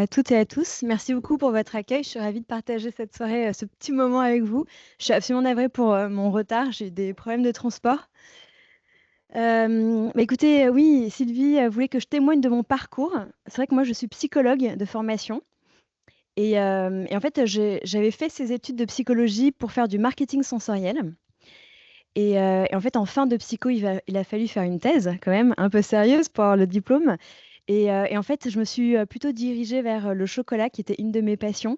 À toutes et à tous, merci beaucoup pour votre accueil. Je suis ravie de partager cette soirée, ce petit moment avec vous. Je suis absolument navrée pour mon retard, j'ai eu des problèmes de transport. Écoutez, oui, Sylvie voulait que je témoigne de mon parcours. C'est vrai que moi, je suis psychologue de formation et en fait, j'avais fait ces études de psychologie pour faire du marketing sensoriel et en fait, en fin de psycho, il a fallu faire une thèse quand même un peu sérieuse pour avoir le diplôme et en fait, je me suis plutôt dirigée vers le chocolat qui était une de mes passions.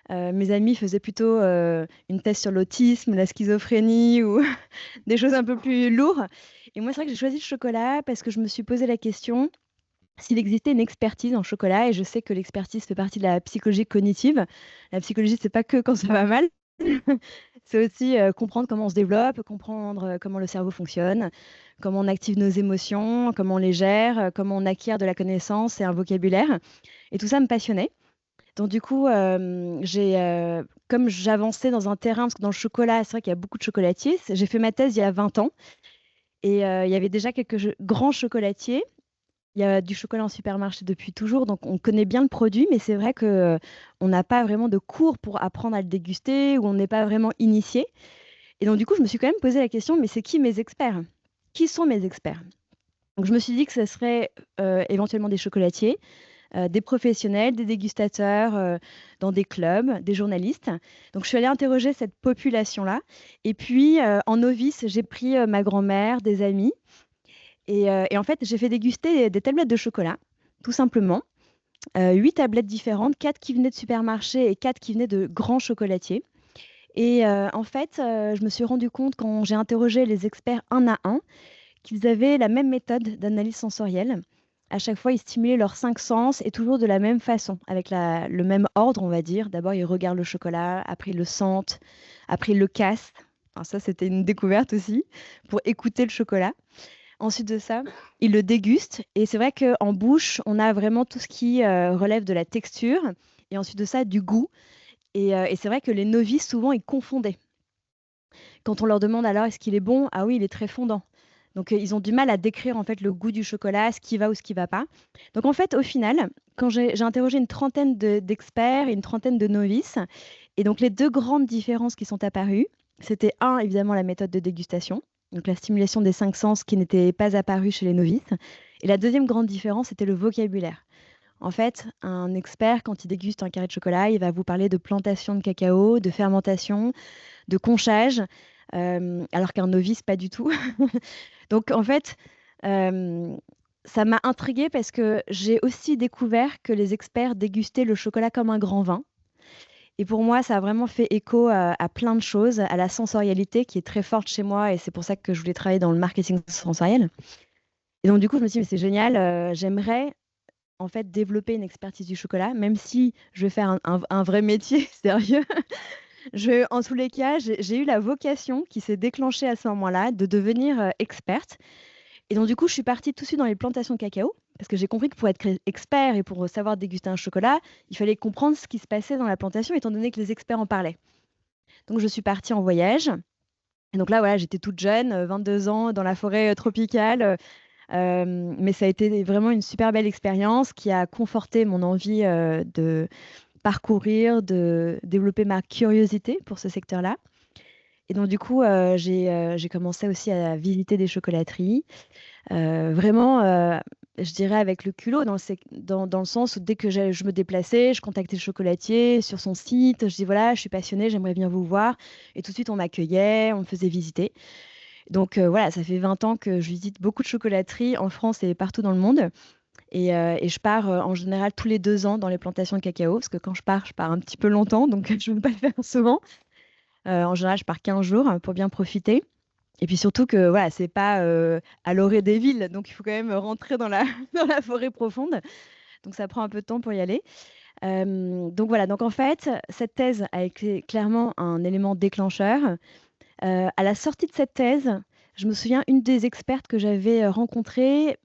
Mes amis faisaient plutôt une thèse sur l'autisme, la schizophrénie ou des choses un peu plus lourdes. Et moi, c'est vrai que j'ai choisi le chocolat parce que je me suis posé la question s'il existait une expertise en chocolat. Et je sais que l'expertise fait partie de la psychologie cognitive. La psychologie, c'est pas que quand ça va mal. C'est aussi comprendre comment on se développe, comprendre comment le cerveau fonctionne, comment on active nos émotions, comment on les gère, comment on acquiert de la connaissance et un vocabulaire. Et tout ça me passionnait. Donc du coup, comme j'avançais dans un terrain, parce que dans le chocolat, c'est vrai qu'il y a beaucoup de chocolatiers, j'ai fait ma thèse il y a 20 ans et il y avait déjà quelques grands chocolatiers. Il y a du chocolat en supermarché depuis toujours, donc on connaît bien le produit, mais c'est vrai que on n'a pas vraiment de cours pour apprendre à le déguster ou on n'est pas vraiment initié. Et donc du coup, je me suis quand même posé la question, mais c'est qui mes experts? Qui sont mes experts? Donc je me suis dit que ce serait éventuellement des chocolatiers, des professionnels, des dégustateurs dans des clubs, des journalistes. Donc, je suis allée interroger cette population-là. Et puis, en novice, j'ai pris ma grand-mère, des amis. Et en fait, j'ai fait déguster des tablettes de chocolat, tout simplement. 8 tablettes différentes, 4 qui venaient de supermarchés et 4 qui venaient de grands chocolatiers. Et en fait, je me suis rendu compte quand j'ai interrogé les experts un à un qu'ils avaient la même méthode d'analyse sensorielle. À chaque fois, ils stimulaient leurs 5 sens et toujours de la même façon, avec le même ordre, on va dire. D'abord, ils regardent le chocolat, après, ils le sentent, après, ils le cassent. Alors ça, c'était une découverte aussi, pour écouter le chocolat. Ensuite de ça, ils le dégustent. Et c'est vrai qu'en bouche, on a vraiment tout ce qui relève de la texture. Et ensuite de ça, du goût. Et c'est vrai que les novices, souvent, ils confondaient. Quand on leur demande alors est-ce qu'il est bon? Ah oui, il est très fondant. Donc ils ont du mal à décrire en fait le goût du chocolat, ce qui va ou ce qui va pas. Donc en fait, au final, quand j'ai interrogé une trentaine d'experts et une trentaine de novices, et donc les deux grandes différences qui sont apparues, c'était un, évidemment, la méthode de dégustation, donc la stimulation des 5 sens qui n'était pas apparue chez les novices. Et la deuxième grande différence, c'était le vocabulaire. En fait, un expert, quand il déguste un carré de chocolat, il va vous parler de plantation de cacao, de fermentation, de conchage, alors qu'un novice, pas du tout. Donc en fait, euh, ça m'a intriguée parce que j'ai aussi découvert que les experts dégustaient le chocolat comme un grand vin. Et pour moi, ça a vraiment fait écho à plein de choses, à la sensorialité qui est très forte chez moi et c'est pour ça que je voulais travailler dans le marketing sensoriel. Et donc du coup, je me suis dit, mais c'est génial, j'aimerais en fait développer une expertise du chocolat, même si je vais faire un vrai métier sérieux. En tous les cas, j'ai eu la vocation qui s'est déclenchée à ce moment-là de devenir experte. Et donc, du coup, je suis partie tout de suite dans les plantations de cacao parce que j'ai compris que pour être expert et pour savoir déguster un chocolat, il fallait comprendre ce qui se passait dans la plantation étant donné que les experts en parlaient. Donc, je suis partie en voyage. Et donc là, voilà, j'étais toute jeune, 22 ans, dans la forêt tropicale. Mais ça a été vraiment une super belle expérience qui a conforté mon envie de parcourir, de développer ma curiosité pour ce secteur-là. Et donc, du coup, j'ai commencé aussi à visiter des chocolateries. Vraiment, je dirais avec le culot, dans le sens où dès que je me déplaçais, je contactais le chocolatier sur son site. Je dis voilà, je suis passionnée, j'aimerais bien vous voir. Et tout de suite, on m'accueillait, on me faisait visiter. Donc voilà, ça fait 20 ans que je visite beaucoup de chocolateries en France et partout dans le monde. Et je pars en général tous les 2 ans dans les plantations de cacao, parce que quand je pars un petit peu longtemps, donc je ne veux pas le faire souvent. En général, je pars 15 jours pour bien profiter. Et puis surtout que voilà, c'est pas à l'orée des villes, donc il faut quand même rentrer dans la, dans la forêt profonde. Donc ça prend un peu de temps pour y aller. Donc voilà, donc en fait, cette thèse a été clairement un élément déclencheur. À la sortie de cette thèse, je me souviens, une des expertes que j'avais rencontrées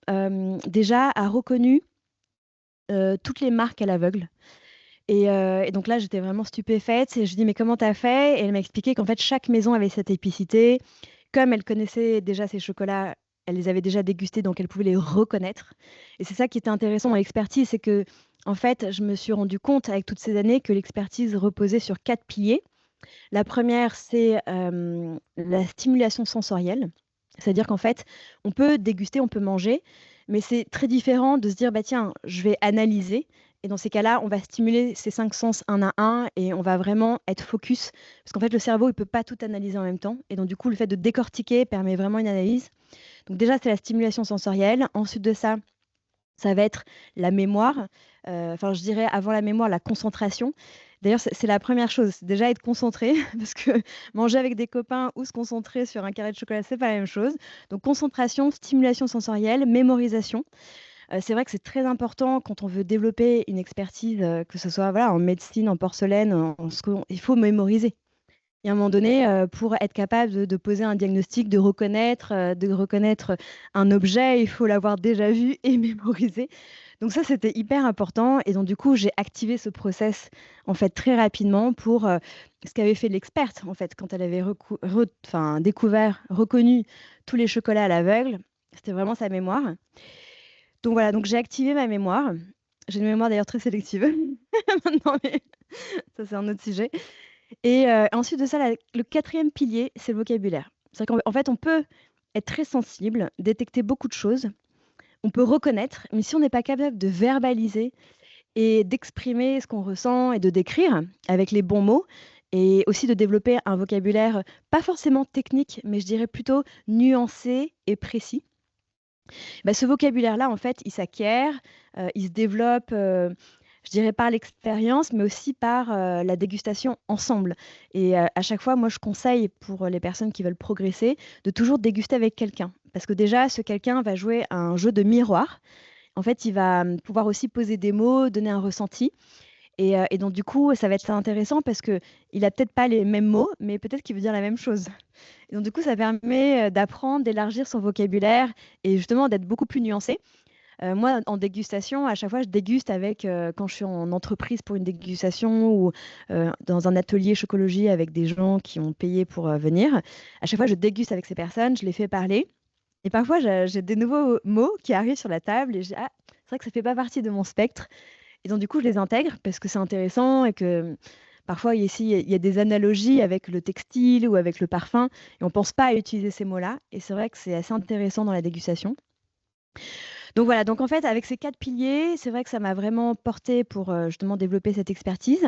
déjà a reconnu toutes les marques à l'aveugle. Et donc là, j'étais vraiment stupéfaite. Et je dis, mais comment t'as fait? Et elle m'a expliqué qu'en fait, chaque maison avait cette épicité. Comme elle connaissait déjà ces chocolats, elle les avait déjà dégustés, donc elle pouvait les reconnaître. Et c'est ça qui était intéressant dans l'expertise, c'est que En fait, je me suis rendu compte avec toutes ces années que l'expertise reposait sur 4 piliers. La première, c'est la stimulation sensorielle. C'est-à-dire qu'en fait, on peut déguster, on peut manger, mais c'est très différent de se dire, bah tiens, je vais analyser. Et dans ces cas-là, on va stimuler ces 5 sens un à un et on va vraiment être focus. Parce qu'en fait, le cerveau, il ne peut pas tout analyser en même temps. Et donc, du coup, le fait de décortiquer permet vraiment une analyse. Donc déjà, c'est la stimulation sensorielle. Ensuite de ça, ça va être la mémoire, enfin, je dirais avant la mémoire, la concentration. D'ailleurs, c'est la première chose, c'est déjà être concentré parce que manger avec des copains ou se concentrer sur un carré de chocolat, c'est pas la même chose. Donc concentration, stimulation sensorielle, mémorisation. C'est vrai que c'est très important quand on veut développer une expertise, que ce soit, voilà, en médecine, en porcelaine, en ce qu'on il faut mémoriser. Il y a un moment donné, pour être capable de poser un diagnostic, de reconnaître un objet, il faut l'avoir déjà vu et mémorisé. Donc ça, c'était hyper important et donc du coup, j'ai activé ce process, en fait, très rapidement pour, ce qu'avait fait l'experte, en fait, quand elle avait découvert, reconnu tous les chocolats à l'aveugle. C'était vraiment sa mémoire. Donc voilà, donc j'ai activé ma mémoire. J'ai une mémoire d'ailleurs très sélective maintenant, mais ça, c'est un autre sujet. Et ensuite de ça, le quatrième pilier, c'est le vocabulaire. C'est qu'en en fait, on peut être très sensible, détecter beaucoup de choses, on peut reconnaître, mais si on n'est pas capable de verbaliser et d'exprimer ce qu'on ressent et de décrire avec les bons mots, et aussi de développer un vocabulaire pas forcément technique, mais je dirais plutôt nuancé et précis, bah, ce vocabulaire-là, en fait, il s'acquiert, il se développe, je dirais par l'expérience, mais aussi par, la dégustation ensemble. Et à chaque fois, moi, je conseille pour les personnes qui veulent progresser, de toujours déguster avec quelqu'un. Parce que déjà, ce quelqu'un va jouer à un jeu de miroir. En fait, il va, pouvoir aussi poser des mots, donner un ressenti. Et donc du coup, ça va être intéressant parce qu'il a peut-être pas les mêmes mots, mais peut-être qu'il veut dire la même chose. Et donc du coup, ça permet, d'apprendre, d'élargir son vocabulaire et justement d'être beaucoup plus nuancé. Moi, en dégustation, à chaque fois, je déguste avec, quand je suis en entreprise pour une dégustation ou, dans un atelier chocologie avec des gens qui ont payé pour, venir. À chaque fois, je déguste avec ces personnes, je les fais parler et parfois j'ai des nouveaux mots qui arrivent sur la table et je dis: «Ah, c'est vrai que ça fait pas partie de mon spectre». Et donc du coup, je les intègre parce que c'est intéressant et que parfois ici, il y a des analogies avec le textile ou avec le parfum et on pense pas à utiliser ces mots-là et c'est vrai que c'est assez intéressant dans la dégustation. Donc voilà, donc en fait, avec ces 4 piliers, c'est vrai que ça m'a vraiment portée pour, justement développer cette expertise.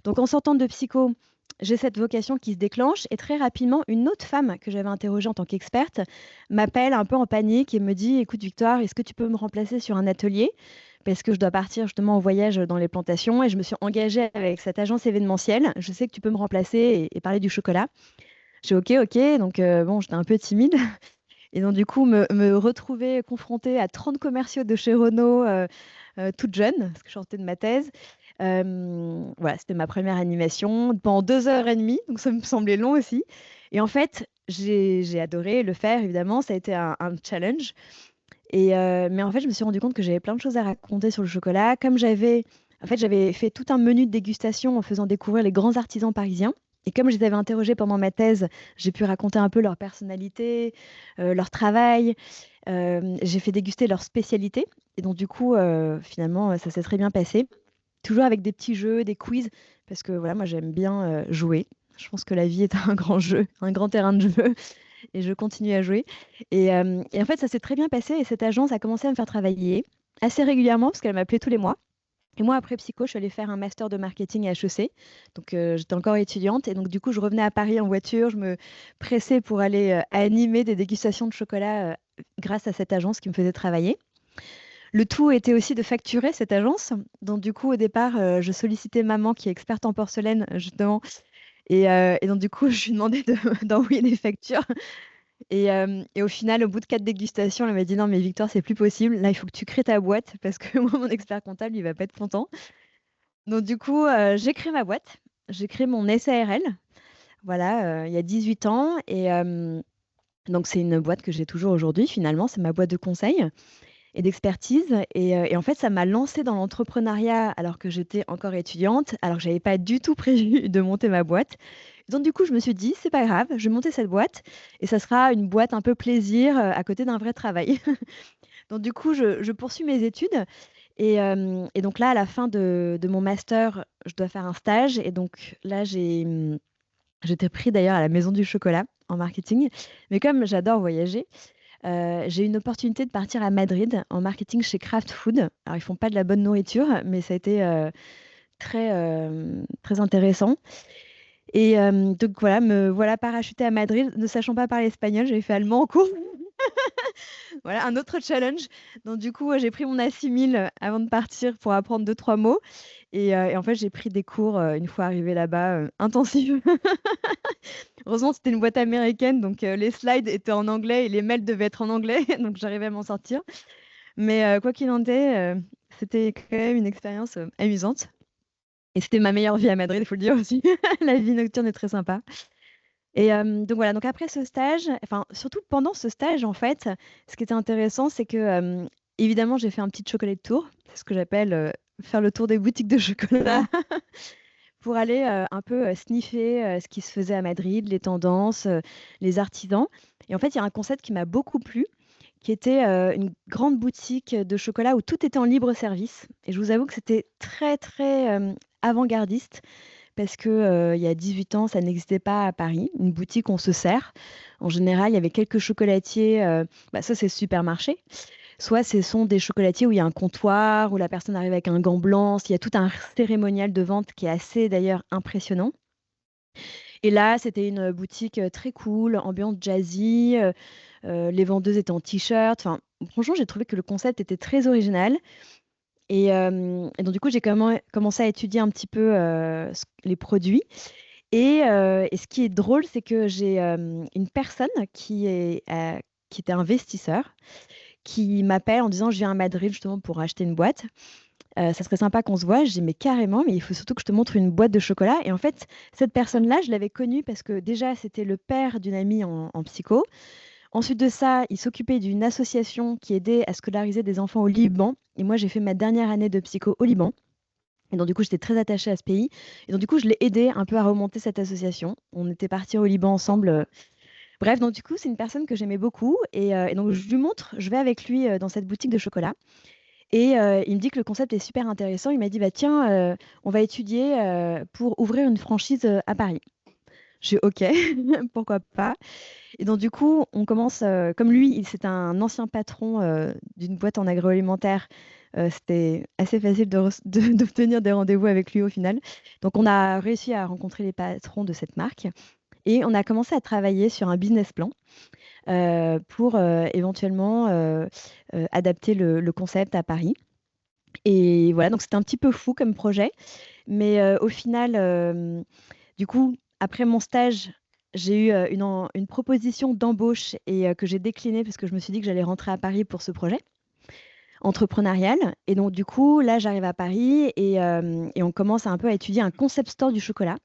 Donc en sortant de psycho, j'ai cette vocation qui se déclenche et très rapidement, une autre femme que j'avais interrogée en tant qu'experte m'appelle un peu en panique et me dit: «Écoute Victoire, est-ce que tu peux me remplacer sur un atelier? Parce que je dois partir justement en voyage, dans les plantations et je me suis engagée avec cette agence événementielle. Je sais que tu peux me remplacer et parler du chocolat». J'ai «OK, OK», donc bon, j'étais un peu timide. Et donc du coup, me retrouver confrontée à 30 commerciaux de chez Renault, toute jeune, parce que je sortais de ma thèse. Voilà, c'était ma première animation pendant 2 heures et demie, donc ça me semblait long aussi. Et en fait, j'ai adoré le faire évidemment, ça a été un challenge. Mais en fait, je me suis rendu compte que j'avais plein de choses à raconter sur le chocolat. Comme j'avais fait tout un menu de dégustation en faisant découvrir les grands artisans parisiens. Et comme je les avais interrogés pendant ma thèse, j'ai pu raconter un peu leur personnalité, leur travail. J'ai fait déguster leurs spécialités. Et donc, du coup, finalement, ça s'est très bien passé. Toujours avec des petits jeux, des quiz, parce que voilà, moi, j'aime bien jouer. Je pense que la vie est un grand jeu, un grand terrain de jeu et je continue à jouer. Et en fait, ça s'est très bien passé et cette agence a commencé à me faire travailler assez régulièrement parce qu'elle m'appelait tous les mois. Et moi, après psycho, je suis allée faire un master de marketing à HEC. Donc, j'étais encore étudiante. Et donc, du coup, je revenais à Paris en voiture. Je me pressais pour aller animer des dégustations de chocolat grâce à cette agence qui me faisait travailler. Le tout était aussi de facturer cette agence. Donc, du coup, au départ, je sollicitais maman qui est experte en porcelaine, justement. Et donc, du coup, je lui demandais d'envoyer des factures. Et au final, au bout de 4 dégustations, elle m'a dit: «Non mais Victoire, c'est plus possible. Là, il faut que tu crées ta boîte parce que moi, mon expert comptable, il va pas être content». Donc du coup, j'ai créé ma boîte. J'ai créé mon SARL, voilà, il y a 18 ans donc c'est une boîte que j'ai toujours aujourd'hui finalement. C'est ma boîte de conseil et d'expertise et en fait, ça m'a lancée dans l'entrepreneuriat alors que j'étais encore étudiante, alors que j'avais pas du tout prévu de monter ma boîte. Donc du coup, je me suis dit: «C'est pas grave, je vais monter cette boîte et ça sera une boîte un peu plaisir, à côté d'un vrai travail». Donc du coup, je poursuis mes études Et donc là, à la fin de mon master, je dois faire un stage et donc là, j'étais pris d'ailleurs à la Maison du Chocolat en marketing. Mais comme j'adore voyager, j'ai eu une opportunité de partir à Madrid en marketing chez Kraft Food. Alors ils font pas de la bonne nourriture, mais ça a été, très intéressant. Donc voilà, me voilà parachutée à Madrid, ne sachant pas parler espagnol, j'avais fait allemand en cours. Voilà, un autre challenge. Donc du coup, j'ai pris mon assimil avant de partir pour apprendre deux trois mots. Et en fait, j'ai pris des cours une fois arrivée là-bas, intensifs. Heureusement, c'était une boîte américaine, donc les slides étaient en anglais et les mails devaient être en anglais, donc j'arrivais à m'en sortir. Mais quoi qu'il en est, c'était quand même une expérience amusante. Et c'était ma meilleure vie à Madrid, il faut le dire aussi. La vie nocturne est très sympa. Donc voilà, donc après ce stage, enfin surtout pendant ce stage en fait, ce qui était intéressant, c'est que évidemment j'ai fait un petit chocolat de tour, c'est ce que j'appelle faire le tour des boutiques de chocolat pour aller un peu sniffer ce qui se faisait à Madrid, les tendances, les artisans. Et en fait, il y a un concept qui m'a beaucoup plu, qui était une grande boutique de chocolat où tout était en libre service. Et je vous avoue que c'était très très avant-gardiste parce que, il y a 18 ans, ça n'existait pas à Paris. Une boutique, on se sert. En général, il y avait quelques chocolatiers, bah, ça, c'est le supermarché. Soit ce sont des chocolatiers où il y a un comptoir, où la personne arrive avec un gant blanc. Il y a tout un cérémonial de vente qui est assez d'ailleurs impressionnant. Et là, c'était une boutique, très cool, ambiance jazzy, les vendeuses étaient en t-shirt. Enfin, franchement, j'ai trouvé que le concept était très original. Et donc du coup, j'ai commencé à étudier un petit peu, les produits. Et ce qui est drôle, c'est que j'ai une personne qui était investisseur, qui m'appelle en disant: «Je viens à Madrid justement pour acheter une boîte. Ça serait sympa qu'on se voit». Je dis: «Mais carrément, mais il faut surtout que je te montre une boîte de chocolat». Et en fait, cette personne-là, je l'avais connue parce que déjà, c'était le père d'une amie en psycho. Ensuite de ça, il s'occupait d'une association qui aidait à scolariser des enfants au Liban. Et moi, j'ai fait ma dernière année de psycho au Liban. Et donc, du coup, j'étais très attachée à ce pays. Et donc, du coup, je l'ai aidé un peu à remonter cette association. On était partis au Liban ensemble. Bref, donc, du coup, c'est une personne que j'aimais beaucoup. Et donc, je lui montre, je vais avec lui dans cette boutique de chocolat. Et il me dit que le concept est super intéressant. Il m'a dit, bah, tiens, on va étudier pour ouvrir une franchise à Paris. Je suis OK, pourquoi pas. Et donc, du coup, on commence, comme lui, c'est un ancien patron d'une boîte en agroalimentaire. C'était assez facile d'obtenir des rendez-vous avec lui au final. Donc, on a réussi à rencontrer les patrons de cette marque et on a commencé à travailler sur un business plan pour éventuellement adapter le concept à Paris. Et voilà, donc c'était un petit peu fou comme projet. Mais au final, du coup, après mon stage, j'ai eu une proposition d'embauche et que j'ai déclinée parce que je me suis dit que j'allais rentrer à Paris pour ce projet entrepreneurial. Et donc, du coup, là, j'arrive à Paris et on commence un peu à étudier un concept store du chocolat.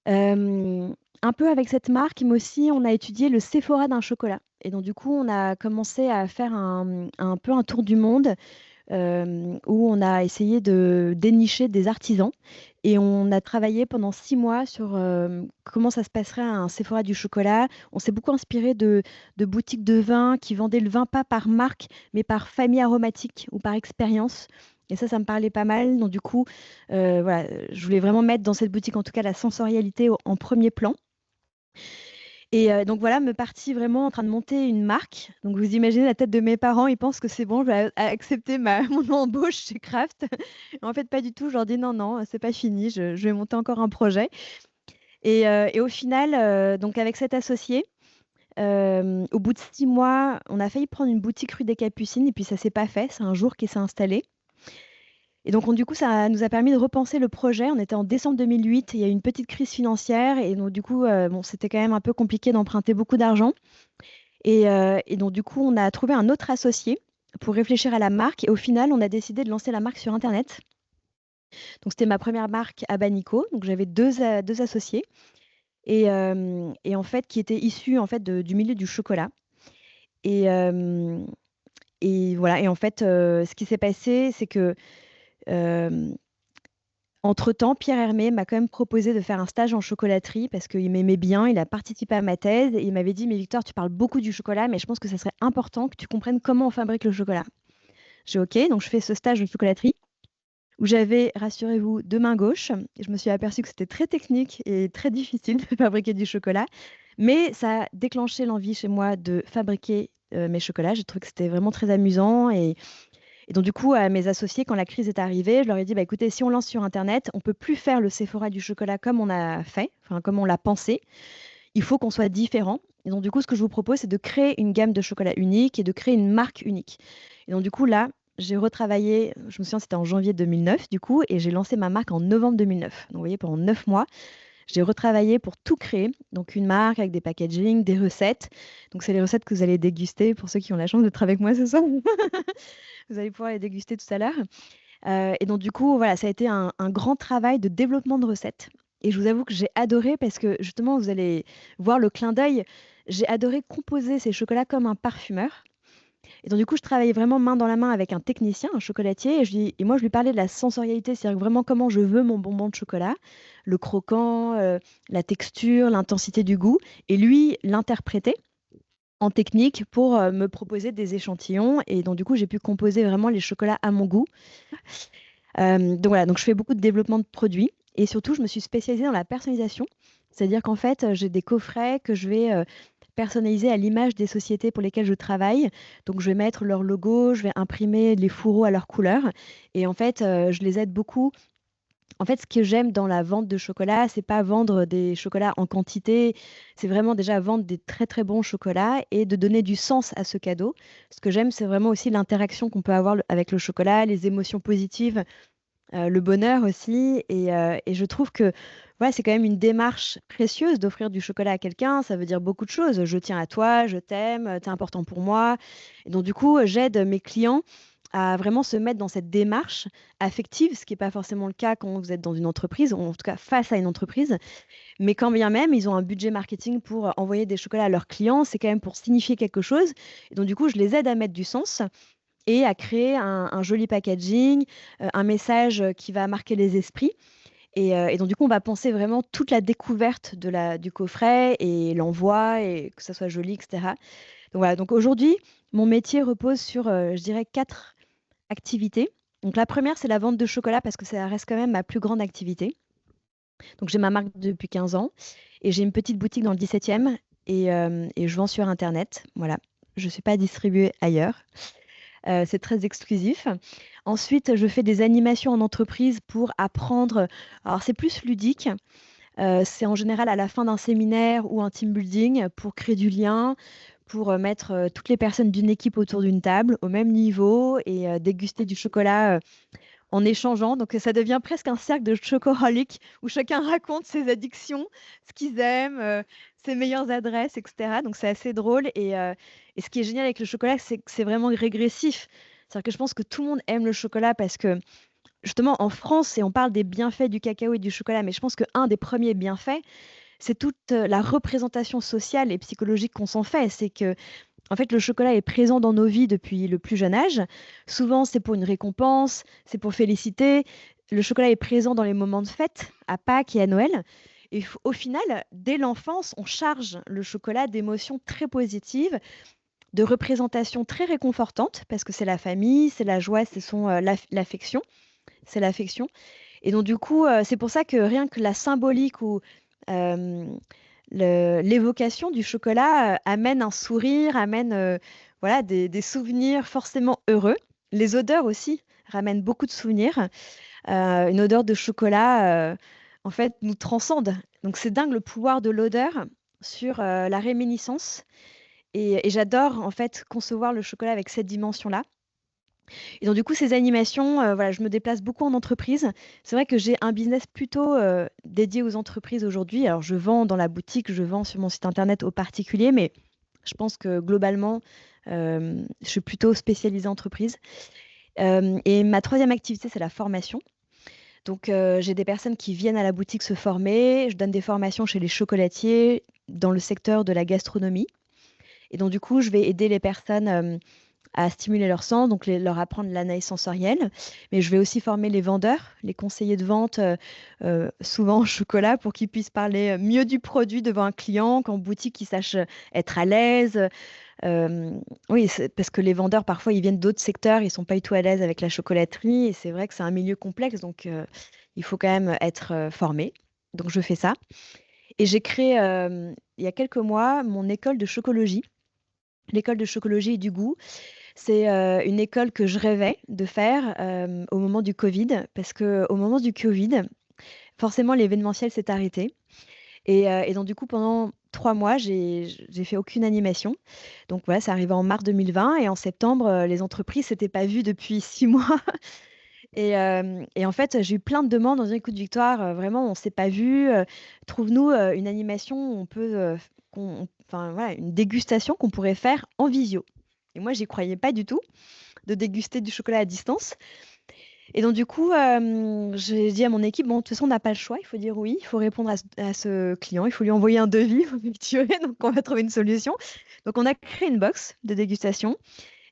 Un peu avec cette marque, mais aussi, on a étudié le Sephora d'un chocolat. Et donc, du coup, on a commencé à faire un peu un tour du monde où on a essayé de dénicher des artisans et on a travaillé pendant 6 mois sur comment ça se passerait à un Sephora du chocolat. On s'est beaucoup inspiré de boutiques de vin qui vendaient le vin pas par marque, mais par famille aromatique ou par expérience. Et ça me parlait pas mal. Donc du coup, voilà, je voulais vraiment mettre dans cette boutique, en tout cas, la sensorialité en premier plan. Et donc voilà, me partie vraiment en train de monter une marque. Donc vous imaginez la tête de mes parents, ils pensent que c'est bon, je vais accepter mon embauche chez Kraft. En fait, pas du tout. Je leur dis non, non, c'est pas fini, je vais monter encore un projet. Et au final, donc avec cet associé, au bout de 6 mois, on a failli prendre une boutique rue des Capucines et puis ça s'est pas fait. C'est un jour qui s'est installé. Et donc, du coup, ça nous a permis de repenser le projet. On était en décembre 2008, il y a eu une petite crise financière et donc du coup, bon, c'était quand même un peu compliqué d'emprunter beaucoup d'argent. Et donc du coup, on a trouvé un autre associé pour réfléchir à la marque et au final, on a décidé de lancer la marque sur internet. Donc c'était ma première marque à Banico, donc j'avais 2 associés et en fait, qui étaient issus en fait du milieu du chocolat. Et hem et voilà. Et en fait, ce qui s'est passé, c'est que, hem entre-temps, Pierre Hermé m'a quand même proposé de faire un stage en chocolaterie parce qu'il m'aimait bien, il a participé à ma thèse et il m'avait dit: «Mais Victoire, tu parles beaucoup du chocolat, mais je pense que ça serait important que tu comprennes comment on fabrique le chocolat». J'ai OK, donc je fais ce stage de chocolaterie où j'avais, rassurez-vous, 2 mains gauches. Et je me suis aperçue que c'était très technique et très difficile de fabriquer du chocolat, mais ça a déclenché l'envie chez moi de fabriquer, mes chocolats. J'ai trouvé que c'était vraiment très amusant et donc du coup, à mes associés, quand la crise est arrivée, je leur ai dit: «Bah, écoutez, si on lance sur internet, on peut plus faire le Sephora du chocolat comme on a fait, enfin comme on l'a pensé. Il faut qu'on soit différent et donc du coup, ce que je vous propose, c'est de créer une gamme de chocolat unique et de créer une marque unique». Et donc du coup, là, j'ai retravaillé, je me souviens, c'était en janvier 2009 du coup et j'ai lancé ma marque en novembre 2009. Donc vous voyez, pendant 9 mois, j'ai retravaillé pour tout créer, donc une marque avec des packaging, des recettes. Donc c'est les recettes que vous allez déguster pour ceux qui ont la chance d'être avec moi ce soir. Vous allez pouvoir les déguster tout à l'heure. Et donc du coup, voilà, ça a été un grand travail de développement de recettes et je vous avoue que j'ai adoré parce que justement, vous allez voir le clin d'œil. J'ai adoré composer ces chocolats comme un parfumeur et donc du coup, je travaillais vraiment main dans la main avec un technicien, un chocolatier et moi, je lui parlais de la sensorialité, c'est-à-dire vraiment comment je veux mon bonbon de chocolat, le croquant, la texture, l'intensité du goût et lui l'interprétait en technique pour, me proposer des échantillons et donc du coup, j'ai pu composer vraiment les chocolats à mon goût. Donc voilà, donc je fais beaucoup de développement de produits et surtout je me suis spécialisée dans la personnalisation. C'est-à-dire qu'en fait, j'ai des coffrets que je vais, personnaliser à l'image des sociétés pour lesquelles je travaille. Donc je vais mettre leur logo, je vais imprimer les fourreaux à leur couleur et en fait, je les aide beaucoup. En fait, ce que j'aime dans la vente de chocolat, c'est pas vendre des chocolats en quantité, c'est vraiment déjà vendre des très, très bons chocolats et de donner du sens à ce cadeau. Ce que j'aime, c'est vraiment aussi l'interaction qu'on peut avoir avec le chocolat, les émotions positives, le bonheur aussi et je trouve que, ouais, c'est quand même une démarche précieuse d'offrir du chocolat à quelqu'un. Ça veut dire beaucoup de choses. Je tiens à toi, je t'aime, tu es important pour moi et donc du coup, j'aide mes clients à vraiment se mettre dans cette démarche affective, ce qui est pas forcément le cas quand vous êtes dans une entreprise, ou en tout cas face à une entreprise. Mais quand bien même, ils ont un budget marketing pour, envoyer des chocolats à leurs clients, c'est quand même pour signifier quelque chose et donc du coup, je les aide à mettre du sens et à créer un joli packaging, un message, qui va marquer les esprits et donc du coup, on va penser vraiment toute la découverte du coffret et l'envoi et que ça soit joli et cetera. Donc voilà, donc aujourd'hui, mon métier repose sur, je dirais 4 activités. Donc la première, c'est la vente de chocolat parce que ça reste quand même ma plus grande activité. Donc j'ai ma marque depuis 15 ans et j'ai une petite boutique dans le 17e et je vends sur internet, voilà. Je ne suis pas distribuée ailleurs. C'est très exclusif. Ensuite, je fais des animations en entreprise pour apprendre, alors c'est plus ludique, c'est en général à la fin d'un séminaire ou un team building pour créer du lien, pour, mettre, toutes les personnes d'une équipe autour d'une table au même niveau et déguster du chocolat, en échangeant. Donc ça devient presque un cercle de chocoholics où chacun raconte ses addictions, ce qu'ils aiment, ses meilleures adresses et cetera. Donc c'est assez drôle et ce qui est génial avec le chocolat, c'est que c'est vraiment régressif. C'est-à-dire que je pense que tout le monde aime le chocolat parce que justement en France et on parle des bienfaits du cacao et du chocolat, mais je pense qu'un des premiers bienfaits, c'est toute, la représentation sociale et psychologique qu'on s'en fait. C'est que en fait, le chocolat est présent dans nos vies depuis le plus jeune âge. Souvent, c'est pour une récompense, c'est pour féliciter. Le chocolat est présent dans les moments de fête, à Pâques et à Noël. Et au final, dès l'enfance, on charge le chocolat d'émotions très positives, de représentations très réconfortantes, parce que c'est la famille, c'est la joie, ce sont l'affection, c'est l'affection. Et donc, du coup, c'est pour ça que rien que la symbolique ou euh, l'évocation du chocolat, amène un sourire, amène, voilà des souvenirs forcément heureux. Les odeurs aussi ramènent beaucoup de souvenirs. Une odeur de chocolat, en fait, nous transcende. Donc c'est dingue le pouvoir de l'odeur sur, la réminiscence et j'adore en fait concevoir le chocolat avec cette dimension-là. Et donc du coup, ces animations, voilà, je me déplace beaucoup en entreprise. C'est vrai que j'ai un business plutôt, dédié aux entreprises aujourd'hui. Alors je vends dans la boutique, je vends sur mon site internet aux particuliers, mais je pense que globalement, je suis plutôt spécialisée entreprise. Et ma troisième activité, c'est la formation. Donc j'ai des personnes qui viennent à la boutique se former. Je donne des formations chez les chocolatiers dans le secteur de la gastronomie. Et donc du coup, je vais aider les personnes, à stimuler leur sens, donc leur apprendre l'analyse sensorielle. Mais je vais aussi former les vendeurs, les conseillers de vente, souvent au chocolat, pour qu'ils puissent parler mieux du produit devant un client, qu'en boutique, ils sachent être à l'aise. Oui, parce que les vendeurs, parfois, ils viennent d'autres secteurs, ils sont pas du tout à l'aise avec la chocolaterie. Et c'est vrai que c'est un milieu complexe, donc il faut quand même être formé. Donc je fais ça. Et j'ai créé, il y a quelques mois, mon école de chocologie. L'école de chocologie et du goût. C'est une école que je rêvais de faire au moment du Covid, parce qu'au moment du Covid, forcément, l'événementiel s'est arrêté. Et donc, du coup, pendant 3 mois, j'ai fait aucune animation. Donc, voilà, ça arrivé en mars 2020. Et en septembre, les entreprises ne s'étaient pas vues depuis 6 mois. Et en fait, j'ai eu plein de demandes en disant, écoute, Victoire, vraiment, on ne s'est pas vu. Trouve-nous une animation où on peut, enfin, voilà, une dégustation qu'on pourrait faire en visio. Et moi, j'y croyais pas du tout de déguster du chocolat à distance. Et donc, du coup, j'ai dit à mon équipe, bon, de toute façon, on n'a pas le choix, il faut dire oui, il faut répondre à ce client, il faut lui envoyer un devis, il faut facturer, donc on va trouver une solution. Donc, on a créé une box de dégustation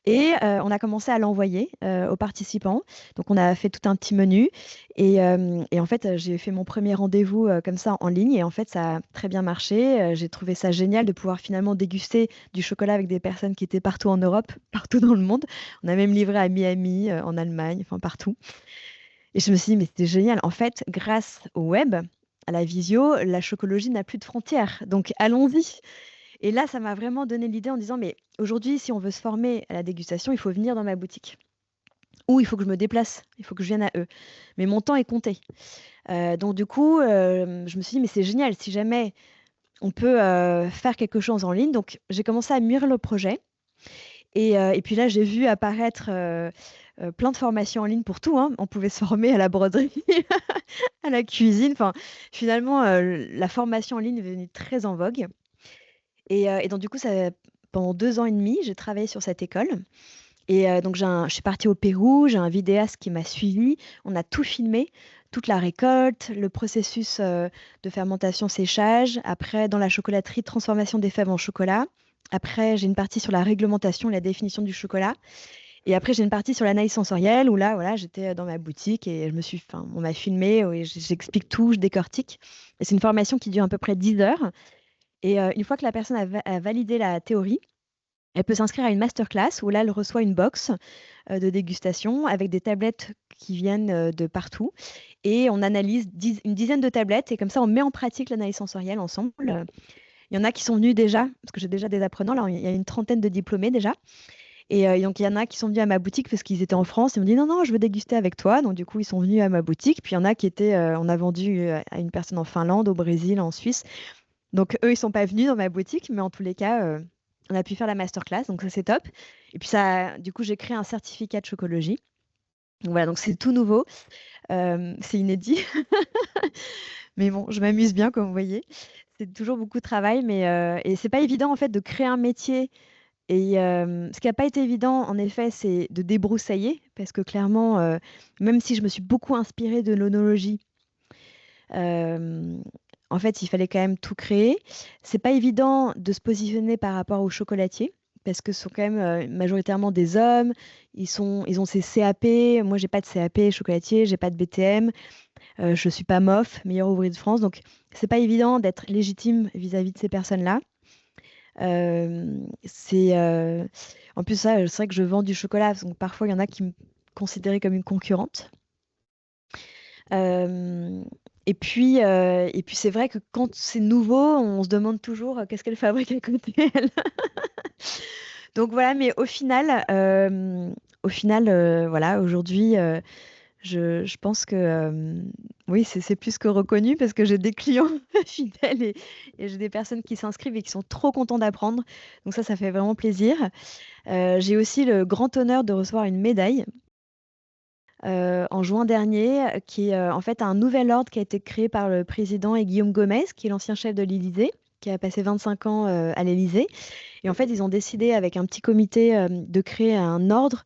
et on a commencé à l'envoyer aux participants. Donc, on a fait tout un petit menu. Et en fait, j'ai fait mon premier rendez-vous comme ça en ligne. Et en fait, ça a très bien marché. J'ai trouvé ça génial de pouvoir finalement déguster du chocolat avec des personnes qui étaient partout en Europe, partout dans le monde. On a même livré à Miami, en Allemagne, enfin partout. Et je me suis dit, mais c'était génial. En fait, grâce au web, à la visio, la chocologie n'a plus de frontières. Donc, allons-y. Et là, ça m'a vraiment donné l'idée en disant, mais aujourd'hui, si on veut se former à la dégustation, il faut venir dans ma boutique. Ou il faut que je me déplace, il faut que je vienne à eux. Mais mon temps est compté. Donc du coup, je me suis dit, mais c'est génial, si jamais on peut faire quelque chose en ligne. Donc j'ai commencé à mûrir le projet. Et puis là, j'ai vu apparaître plein de formations en ligne pour tout, hein. On pouvait se former à la broderie, à la cuisine. Enfin, finalement, la formation en ligne est devenue très en vogue. Et donc du coup, pendant 2 ans et demi, j'ai travaillé sur cette école. Et donc, je suis partie au Pérou, j'ai un vidéaste qui m'a suivi. On a tout filmé, toute la récolte, le processus de fermentation, séchage. Après, dans la chocolaterie, transformation des fèves en chocolat. Après, j'ai une partie sur la réglementation et la définition du chocolat. Et après, j'ai une partie sur l'analyse sensorielle où là, voilà, j'étais dans ma boutique et enfin, on m'a filmé, et j'explique tout, je décortique. Et c'est une formation qui dure à peu près 10 heures. Et une fois que la personne a validé la théorie, elle peut s'inscrire à une masterclass où là, elle reçoit une box de dégustation avec des tablettes qui viennent de partout. Et on analyse une dizaine de tablettes et comme ça, on met en pratique l'analyse sensorielle ensemble. Il y en a qui sont venus déjà, parce que j'ai déjà des apprenants, là, il y a une trentaine de diplômés déjà. Et donc, il y en a qui sont venus à ma boutique parce qu'ils étaient en France. Ils m'ont dit non, non, je veux déguster avec toi. Donc, du coup, ils sont venus à ma boutique. Puis, il y en a qui étaient, on a vendu à une personne en Finlande, au Brésil, en Suisse. Donc, eux, ils sont pas venus dans ma boutique, mais en tous les cas, on a pu faire la masterclass. Donc, ça, c'est top. Et puis, ça, du coup, j'ai créé un certificat de chocologie. Donc, voilà, donc c'est tout nouveau. C'est inédit. Mais bon, je m'amuse bien, comme vous voyez. C'est toujours beaucoup de travail, mais et c'est pas évident, en fait, de créer un métier. Et ce qui n'a pas été évident, en effet, c'est de débroussailler, parce que clairement, même si je me suis beaucoup inspirée de l'onologie, euh, en fait, il fallait quand même tout créer. C'est pas évident de se positionner par rapport aux chocolatiers, parce que ce sont quand même majoritairement des hommes. Ils ont ces CAP. Moi, j'ai pas de CAP chocolatier, j'ai pas de BTM. Je suis pas MOF, meilleur ouvrier de France. Donc, c'est pas évident d'être légitime vis-à-vis de ces personnes-là. C'est En plus ça, c'est vrai que je vends du chocolat, donc parfois il y en a qui me considéraient comme une concurrente. Euh, et puis c'est vrai que quand c'est nouveau, on se demande toujours qu'est-ce qu'elle fabrique à côté elle. Donc voilà, mais au final, voilà, aujourd'hui, je pense que oui, c'est plus que reconnu parce que j'ai des clients fidèles et j'ai des personnes qui s'inscrivent et qui sont trop contents d'apprendre. Donc ça fait vraiment plaisir. J'ai aussi le grand honneur de recevoir une médaille en juin dernier, qui est en fait un nouvel ordre qui a été créé par le président et Guillaume Gomez, qui est l'ancien chef de l'Élysée, qui a passé 25 ans à l'Élysée. Et en fait, ils ont décidé avec un petit comité de créer un ordre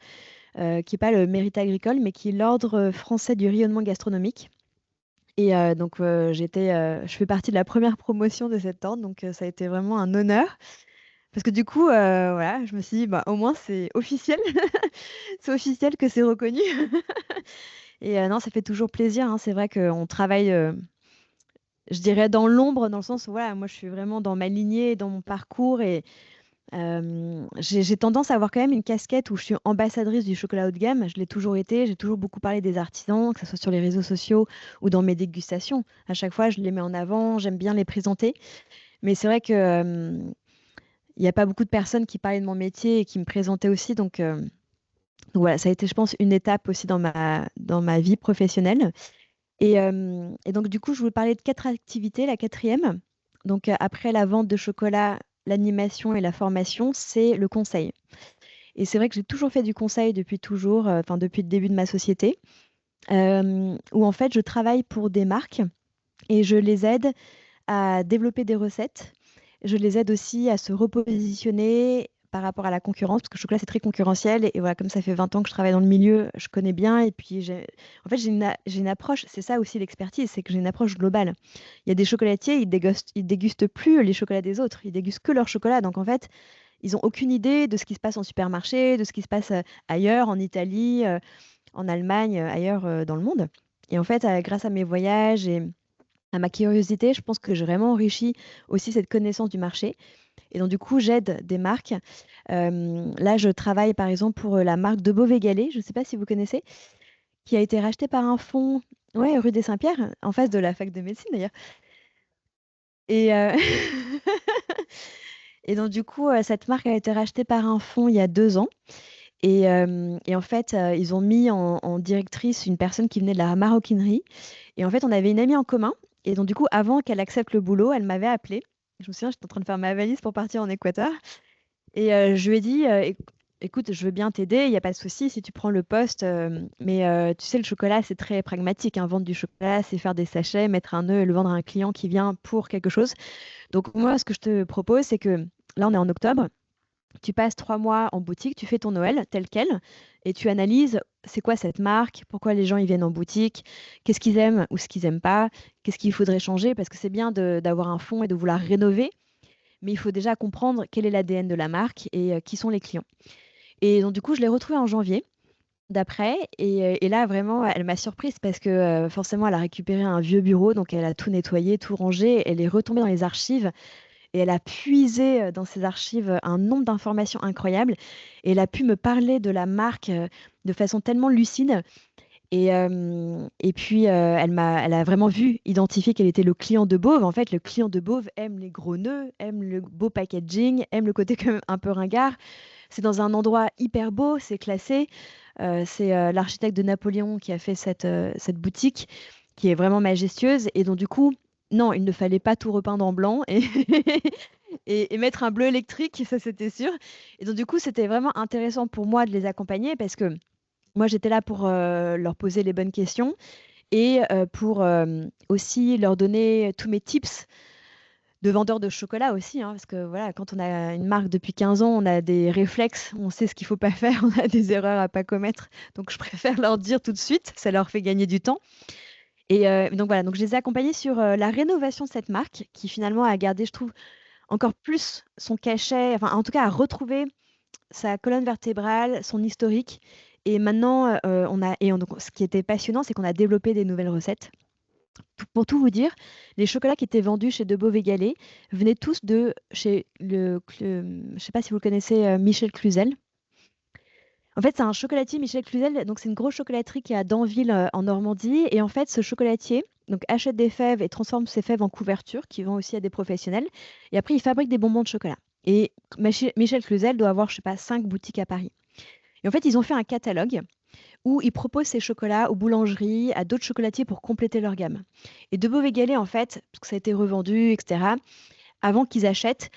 qui n'est pas le mérite agricole, mais qui est l'ordre français du rayonnement gastronomique. Et donc, je fais partie de la première promotion de cet ordre, donc ça a été vraiment un honneur. Parce que du coup, voilà, je me suis dit, bah, au moins c'est officiel, c'est officiel que c'est reconnu. Et non, ça fait toujours plaisir, hein. C'est vrai qu'on travaille, je dirais, dans l'ombre, dans le sens où voilà, moi je suis vraiment dans ma lignée, dans mon parcours, J'ai tendance à avoir quand même une casquette où je suis ambassadrice du chocolat haut de gamme. Je l'ai toujours été. J'ai toujours beaucoup parlé des artisans, que ce soit sur les réseaux sociaux ou dans mes dégustations. À chaque fois, je les mets en avant. J'aime bien les présenter. Mais c'est vrai que, il n'y a pas beaucoup de personnes qui parlaient de mon métier et qui me présentaient aussi. Donc voilà, ça a été, je pense, une étape aussi dans ma vie professionnelle. Et donc, du coup, je vous parlais de 4 activités. La quatrième, donc après la vente de chocolat, l'animation et la formation, c'est le conseil. Et c'est vrai que j'ai toujours fait du conseil depuis toujours, enfin depuis le début de ma société, où en fait, je travaille pour des marques et je les aide à développer des recettes. Je les aide aussi à se repositionner par rapport à la concurrence, parce que le chocolat, c'est très concurrentiel. Et voilà, comme ça fait 20 ans que je travaille dans le milieu, je connais bien. Et puis, en fait, j'ai une approche, c'est ça aussi l'expertise, c'est que j'ai une approche globale. Il y a des chocolatiers, ils dégustent plus les chocolats des autres, ils dégustent que leur chocolat. Donc, en fait, ils n'ont aucune idée de ce qui se passe en supermarché, de ce qui se passe ailleurs, en Italie, en Allemagne, ailleurs dans le monde. Et en fait, grâce à mes voyages et à ma curiosité, je pense que j'ai vraiment enrichi aussi cette connaissance du marché. Et donc, du coup, j'aide des marques. Là, je travaille par exemple pour la marque de Beauvais-Gallet, je ne sais pas si vous connaissez, qui a été rachetée par un fonds, ouais, rue des Saint-Pierre, en face de la fac de médecine d'ailleurs. Et, et donc, du coup, cette marque a été rachetée par un fonds il y a 2 ans. Et en fait, ils ont mis en directrice une personne qui venait de la maroquinerie. Et en fait, on avait une amie en commun. Et donc, du coup, avant qu'elle accepte le boulot, elle m'avait appelée. Je me souviens, j'étais en train de faire ma valise pour partir en Équateur. Et je lui ai dit, écoute, je veux bien t'aider, il n'y a pas de souci si tu prends le poste. Mais tu sais, le chocolat, c'est très pragmatique, hein. Vendre du chocolat, c'est faire des sachets, mettre un œuf et le vendre à un client qui vient pour quelque chose. Donc, moi, ce que je te propose, c'est que là, on est en octobre. Tu passes 3 mois en boutique, tu fais ton Noël tel quel, et tu analyses c'est quoi cette marque, pourquoi les gens ils viennent en boutique, qu'est-ce qu'ils aiment ou ce qu'ils n'aiment pas, qu'est-ce qu'il faudrait changer, parce que c'est bien d'avoir un fond et de vouloir rénover, mais il faut déjà comprendre quel est l'ADN de la marque et qui sont les clients. Et donc du coup, je l'ai retrouvée en janvier d'après, et là vraiment, elle m'a surprise parce que forcément, elle a récupéré un vieux bureau, donc elle a tout nettoyé, tout rangé, elle est retombée dans les archives et elle a puisé dans ses archives un nombre d'informations incroyables. Et elle a pu me parler de la marque de façon tellement lucide. Et puis, elle a vraiment vu, identifié qu'elle était le client de Beauve. En fait, le client de Beauve aime les gros nœuds, aime le beau packaging, aime le côté quand même un peu ringard. C'est dans un endroit hyper beau, c'est classé. C'est l'architecte de Napoléon qui a fait cette boutique qui est vraiment majestueuse. Et donc, du coup, non, il ne fallait pas tout repeindre en blanc et, et mettre un bleu électrique, ça c'était sûr. Et donc, du coup, c'était vraiment intéressant pour moi de les accompagner parce que moi, j'étais là pour leur poser les bonnes questions et pour aussi leur donner tous mes tips de vendeur de chocolat aussi, hein, parce que voilà, quand on a une marque depuis 15 ans, on a des réflexes, on sait ce qu'il faut pas faire, on a des erreurs à pas commettre. Donc, je préfère leur dire tout de suite, ça leur fait gagner du temps. Et donc voilà, donc je les ai accompagnés sur la rénovation de cette marque, qui finalement a gardé, je trouve, encore plus son cachet, enfin en tout cas a retrouvé sa colonne vertébrale, son historique. Et maintenant, donc, ce qui était passionnant, c'est qu'on a développé des nouvelles recettes. Pour tout vous dire, les chocolats qui étaient vendus chez De Beauvais-Gallet venaient tous de chez je sais pas si vous le connaissez, Michel Cluzel. En fait, c'est un chocolatier, Michel Cluzel. Donc, c'est une grosse chocolaterie qui est à Danville, en Normandie. Et en fait, ce chocolatier donc, achète des fèves et transforme ces fèves en couverture, qui vend aussi à des professionnels. Et après, il fabrique des bonbons de chocolat. Et Michel Cluzel doit avoir, je sais pas, 5 boutiques à Paris. Et en fait, ils ont fait un catalogue où ils proposent ces chocolats aux boulangeries, à d'autres chocolatiers pour compléter leur gamme. Et De Beauvais-Gallet, en fait, parce que ça a été revendu, etc., avant qu'ils achètent,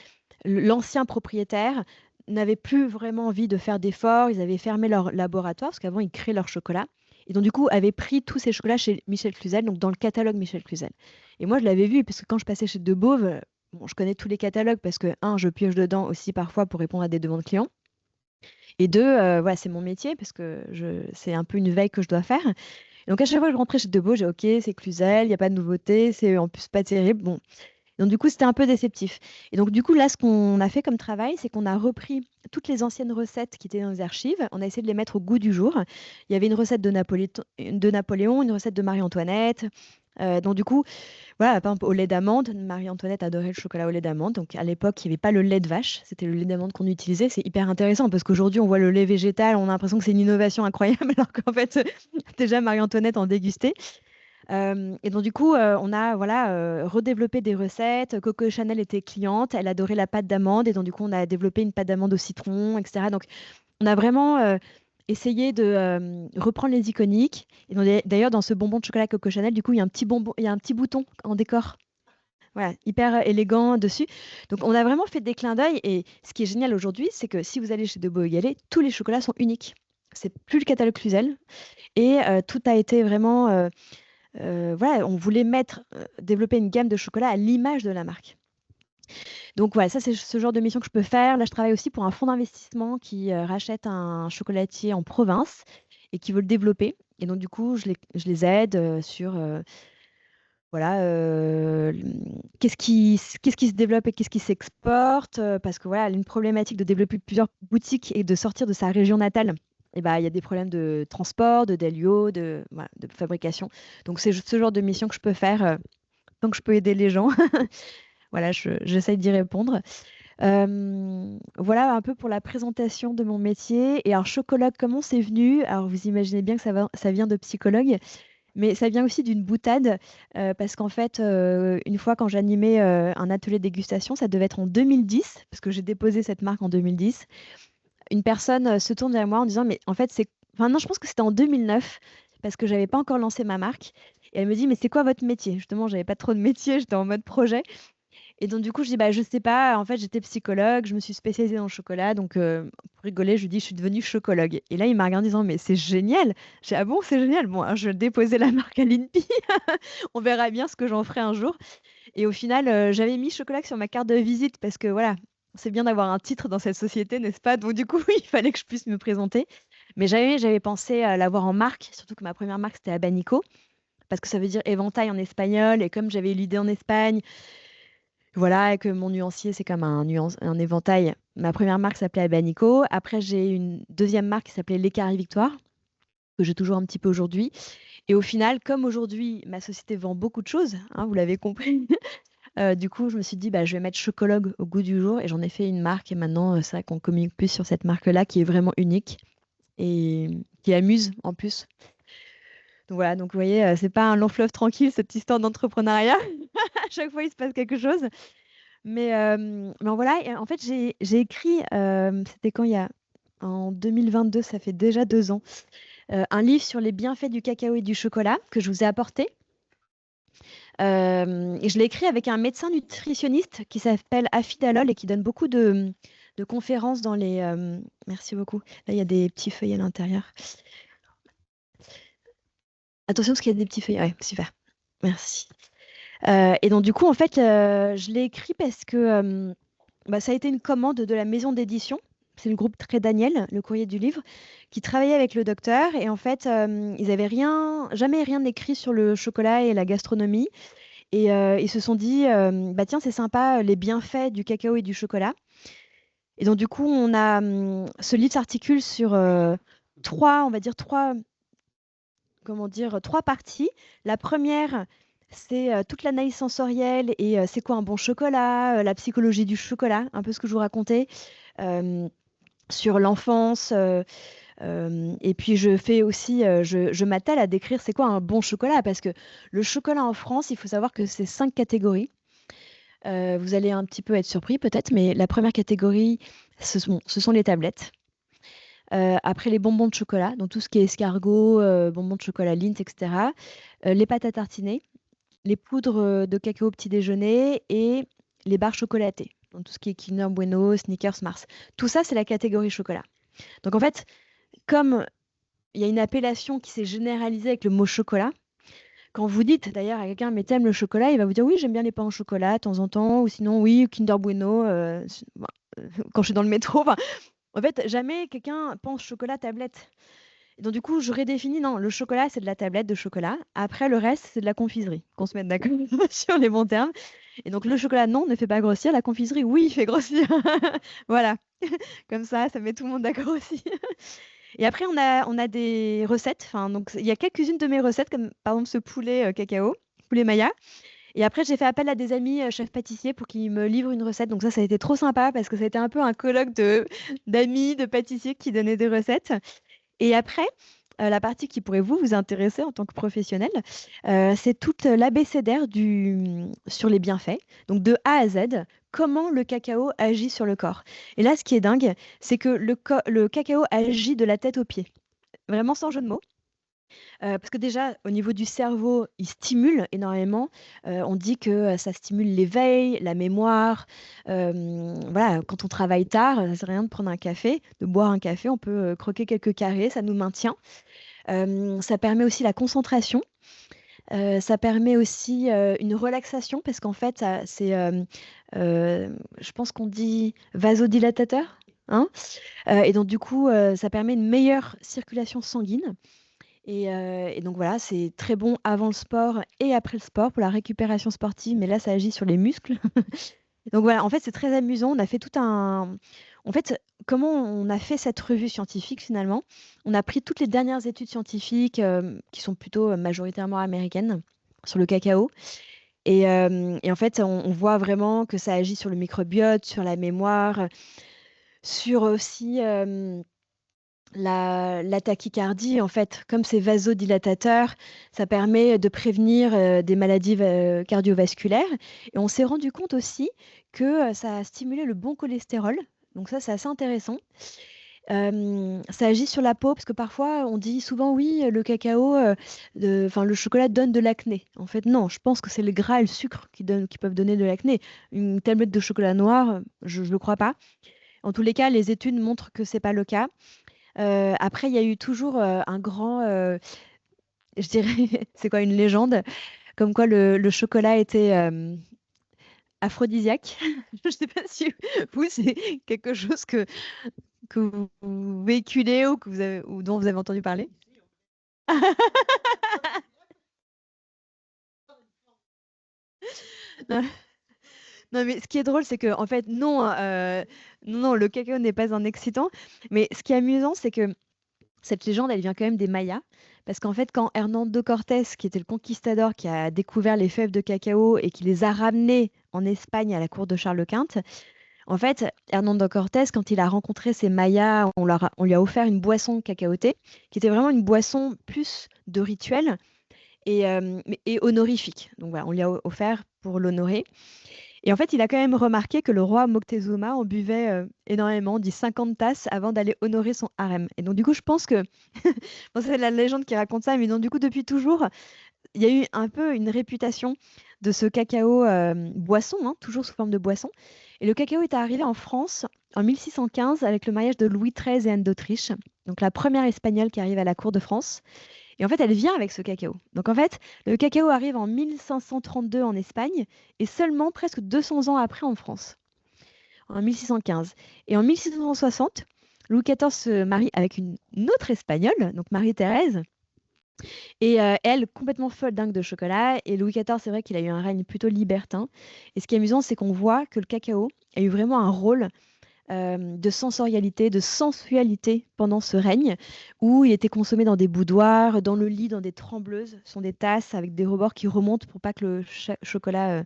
l'ancien propriétaire n'avait plus vraiment envie de faire d'efforts. Ils avaient fermé leur laboratoire parce qu'avant, ils créaient leur chocolat. Et donc, du coup, avaient pris tous ces chocolats chez Michel Cluzel, donc dans le catalogue Michel Cluzel. Et moi, je l'avais vu parce que quand je passais chez De Beauve, bon, je connais tous les catalogues parce que, un, je pioche dedans aussi parfois pour répondre à des demandes clients. Et deux, voilà, c'est mon métier parce que c'est un peu une veille que je dois faire. Et donc, à chaque fois que je rentrais chez De Beauve, j'ai OK, c'est Cluzel, il n'y a pas de nouveauté, c'est en plus pas terrible. Bon, donc du coup, c'était un peu déceptif. Et donc du coup, là, ce qu'on a fait comme travail, c'est qu'on a repris toutes les anciennes recettes qui étaient dans les archives. On a essayé de les mettre au goût du jour. Il y avait une recette de Napoléon, une recette de Marie-Antoinette, Donc du coup, voilà, par exemple, au lait d'amande, Marie-Antoinette adorait le chocolat au lait d'amande. Donc à l'époque, il n'y avait pas le lait de vache, c'était le lait d'amande qu'on utilisait. C'est hyper intéressant parce qu'aujourd'hui, on voit le lait végétal, on a l'impression que c'est une innovation incroyable, alors qu'en fait, déjà Marie-Antoinette en dégustait. Et donc du coup, on a voilà, redéveloppé des recettes. Coco Chanel était cliente, elle adorait la pâte d'amande et donc du coup, on a développé une pâte d'amande au citron, etc. Donc on a vraiment essayé de reprendre les iconiques. Et d'ailleurs, dans ce bonbon de chocolat Coco Chanel, du coup, il y a un petit bonbon, il y a un petit bouton en décor. Voilà, hyper élégant dessus. Donc on a vraiment fait des clins d'œil. Et ce qui est génial aujourd'hui, c'est que si vous allez chez De Beau et Gallet, tous les chocolats sont uniques. C'est plus le catalogue Cluzel. Et tout a été vraiment voilà, on voulait développer une gamme de chocolat à l'image de la marque. Donc voilà, ça c'est ce genre de mission que je peux faire. Là, je travaille aussi pour un fonds d'investissement qui rachète un chocolatier en province et qui veut le développer. Et donc du coup, je les aide sur voilà, qu'est-ce qui se développe et qu'est-ce qui s'exporte. Parce que voilà, une problématique de développer plusieurs boutiques et de sortir de sa région natale. Et bah, il y a des problèmes de transport, de délio, voilà, de fabrication. Donc c'est ce genre de mission que je peux faire tant que je peux aider les gens. Voilà, j'essaye d'y répondre. Voilà un peu pour la présentation de mon métier. Et alors, chocologue, comment c'est venu? Alors, vous imaginez bien que ça vient de psychologue, mais ça vient aussi d'une boutade, parce qu'en fait, une fois quand j'animais un atelier de dégustation, ça devait être en 2010, parce que j'ai déposé cette marque en 2010. Une personne se tourne vers moi en disant, mais en fait, c'est... Enfin, non, je pense que c'était en 2009, parce que j'avais pas encore lancé ma marque. Et elle me dit, mais c'est quoi votre métier? Justement, j'avais pas trop de métier, j'étais en mode projet. Et donc, du coup, je dis, bah, je sais pas, en fait, j'étais psychologue, je me suis spécialisée dans le chocolat, donc pour rigoler, je lui dis, je suis devenue chocologue. Et là, il m'a regardé en disant, mais c'est génial! J'ai dit, ah bon, c'est génial! Bon, alors, je vais déposer la marque à l'INPI, on verra bien ce que j'en ferai un jour. Et au final, j'avais mis chocolat sur ma carte de visite parce que voilà, c'est bien d'avoir un titre dans cette société, n'est-ce pas? Donc, du coup, il fallait que je puisse me présenter. Mais j'avais pensé à l'avoir en marque, surtout que ma première marque, c'était Abanico, parce que ça veut dire éventail en espagnol. Et comme j'avais eu l'idée en Espagne, voilà, et que mon nuancier, c'est comme un éventail. Ma première marque s'appelait Abanico. Après, j'ai une deuxième marque qui s'appelait L'Écarry Victoire, que j'ai toujours un petit peu aujourd'hui. Et au final, comme aujourd'hui, ma société vend beaucoup de choses, hein, vous l'avez compris, du coup, je me suis dit, bah, je vais mettre Chocologue au goût du jour. Et j'en ai fait une marque. Et maintenant, c'est vrai qu'on communique plus sur cette marque-là qui est vraiment unique et qui amuse en plus. Donc voilà, donc vous voyez, c'est pas un long fleuve tranquille, cette histoire d'entrepreneuriat. À chaque fois, il se passe quelque chose. Mais voilà, et en fait, j'ai écrit, c'était quand en 2022, ça fait déjà 2 ans, un livre sur les bienfaits du cacao et du chocolat que je vous ai apporté. Et je l'ai écrit avec un médecin nutritionniste qui s'appelle Afidalol et qui donne beaucoup de conférences dans les... merci beaucoup. Là, il y a des petits feuilles à l'intérieur. Attention, parce qu'il y a des petits feuilles. Ouais, super. Merci. Et donc, du coup, en fait, je l'ai écrit parce que bah, ça a été une commande de la maison d'édition. C'est le groupe Très Daniel, le courrier du livre, qui travaillait avec le docteur. Et en fait, ils n'avaient jamais rien écrit sur le chocolat et la gastronomie. Et ils se sont dit, bah tiens, c'est sympa, les bienfaits du cacao et du chocolat. Et donc, du coup, ce livre s'articule sur on va dire comment dire, trois parties. La première, c'est toute l'analyse sensorielle et c'est quoi un bon chocolat, la psychologie du chocolat, un peu ce que je vous racontais, euh, sur l'enfance. Et puis je fais aussi, je m'attelle à décrire c'est quoi un bon chocolat, parce que le chocolat en France, il faut savoir que c'est 5 catégories. Vous allez un petit peu être surpris peut-être, mais la première catégorie, ce sont les tablettes. Après les bonbons de chocolat, donc tout ce qui est escargot, bonbons de chocolat Lindt, etc. Les pâtes à tartiner, les poudres de cacao au petit déjeuner et les barres chocolatées. Donc tout ce qui est Kinder Bueno, Snickers, Mars. Tout ça, c'est la catégorie chocolat. Donc en fait, comme il y a une appellation qui s'est généralisée avec le mot chocolat, quand vous dites d'ailleurs à quelqu'un, mais t'aimes le chocolat, il va vous dire oui, j'aime bien les pains au chocolat de temps en temps, ou sinon oui, Kinder Bueno, bon, quand je suis dans le métro. Enfin, en fait, jamais quelqu'un pense chocolat tablette. Et donc, du coup, je redéfinis, non, le chocolat, c'est de la tablette de chocolat. Après, le reste, c'est de la confiserie. Qu'on se mette d'accord sur les bons termes. Et donc, le chocolat, non, ne fait pas grossir. La confiserie, oui, fait grossir. Voilà. Comme ça met tout le monde d'accord aussi. Et après, on a des recettes. Enfin, donc, il y a quelques-unes de mes recettes, comme par exemple ce poulet cacao, tous les mayas. Et après, j'ai fait appel à des amis chefs pâtissiers pour qu'ils me livrent une recette. Donc ça a été trop sympa parce que ça a été un peu un colloque d'amis, de pâtissiers qui donnaient des recettes. Et après, la partie qui pourrait vous intéresser en tant que professionnel, c'est toute l'abécédaire sur les bienfaits. Donc de A à Z, comment le cacao agit sur le corps. Et là, ce qui est dingue, c'est que le cacao agit de la tête aux pieds. Vraiment sans jeu de mots. Parce que déjà, au niveau du cerveau, il stimule énormément. On dit que ça stimule l'éveil, la mémoire. Voilà, quand on travaille tard, ça sert à rien de prendre un café, de boire un café. On peut croquer quelques carrés, ça nous maintient. Ça permet aussi la concentration. Ça permet aussi une relaxation parce qu'en fait, je pense qu'on dit vasodilatateur. Hein. Et donc, du coup, ça permet une meilleure circulation sanguine. Et donc voilà, c'est très bon avant le sport et après le sport pour la récupération sportive, mais là, ça agit sur les muscles. Donc voilà, en fait, c'est très amusant. On a fait tout un... En fait, comment on a fait cette revue scientifique finalement? On a pris toutes les dernières études scientifiques qui sont plutôt majoritairement américaines sur le cacao. Et en fait, on voit vraiment que ça agit sur le microbiote, sur la mémoire, sur aussi la tachycardie, en fait, comme c'est vasodilatateurs, ça permet de prévenir des maladies cardiovasculaires. Et on s'est rendu compte aussi que ça a stimulé le bon cholestérol. Donc ça, c'est assez intéressant. Ça agit sur la peau, parce que parfois, on dit souvent, oui, le cacao, enfin, le chocolat donne de l'acné. En fait, non, je pense que c'est le gras et le sucre qui peuvent donner de l'acné. Une tablette de chocolat noir, je ne le crois pas. En tous les cas, les études montrent que c'est pas le cas. Après, il y a eu toujours un grand, je dirais, c'est quoi, une légende, comme quoi le chocolat était aphrodisiaque. Je ne sais pas si vous, c'est quelque chose que vous véhiculez ou, ou dont vous avez entendu parler. Non, non, mais ce qui est drôle, c'est que en fait, non, non, non, le cacao n'est pas un excitant. Mais ce qui est amusant, c'est que cette légende, elle vient quand même des Mayas. Parce qu'en fait, quand Hernando Cortés, qui était le conquistador, qui a découvert les fèves de cacao et qui les a ramenées en Espagne à la cour de Charles Quint, en fait, Hernando Cortés, quand il a rencontré ces Mayas, on lui a offert une boisson cacaotée, qui était vraiment une boisson plus de rituel et honorifique. Donc voilà, on lui a offert pour l'honorer. Et en fait, il a quand même remarqué que le roi Moctezuma en buvait énormément, dit 50 tasses avant d'aller honorer son harem. Et donc, du coup, je pense que, bon, c'est la légende qui raconte ça, mais donc, du coup, depuis toujours, il y a eu un peu une réputation de ce cacao boisson, hein, toujours sous forme de boisson. Et le cacao est arrivé en France en 1615 avec le mariage de Louis XIII et Anne d'Autriche, donc la première espagnole qui arrive à la cour de France. Et en fait, elle vient avec ce cacao. Donc en fait, le cacao arrive en 1532 en Espagne et seulement presque 200 ans après en France, en 1615. Et en 1660, Louis XIV se marie avec une autre espagnole, donc Marie-Thérèse. Et elle, complètement folle dingue de chocolat. Et Louis XIV, c'est vrai qu'il a eu un règne plutôt libertin. Et ce qui est amusant, c'est qu'on voit que le cacao a eu vraiment un rôle de sensorialité, de sensualité pendant ce règne, où il était consommé dans des boudoirs, dans le lit, dans des trembleuses. Ce sont des tasses avec des rebords qui remontent pour pas que le chocolat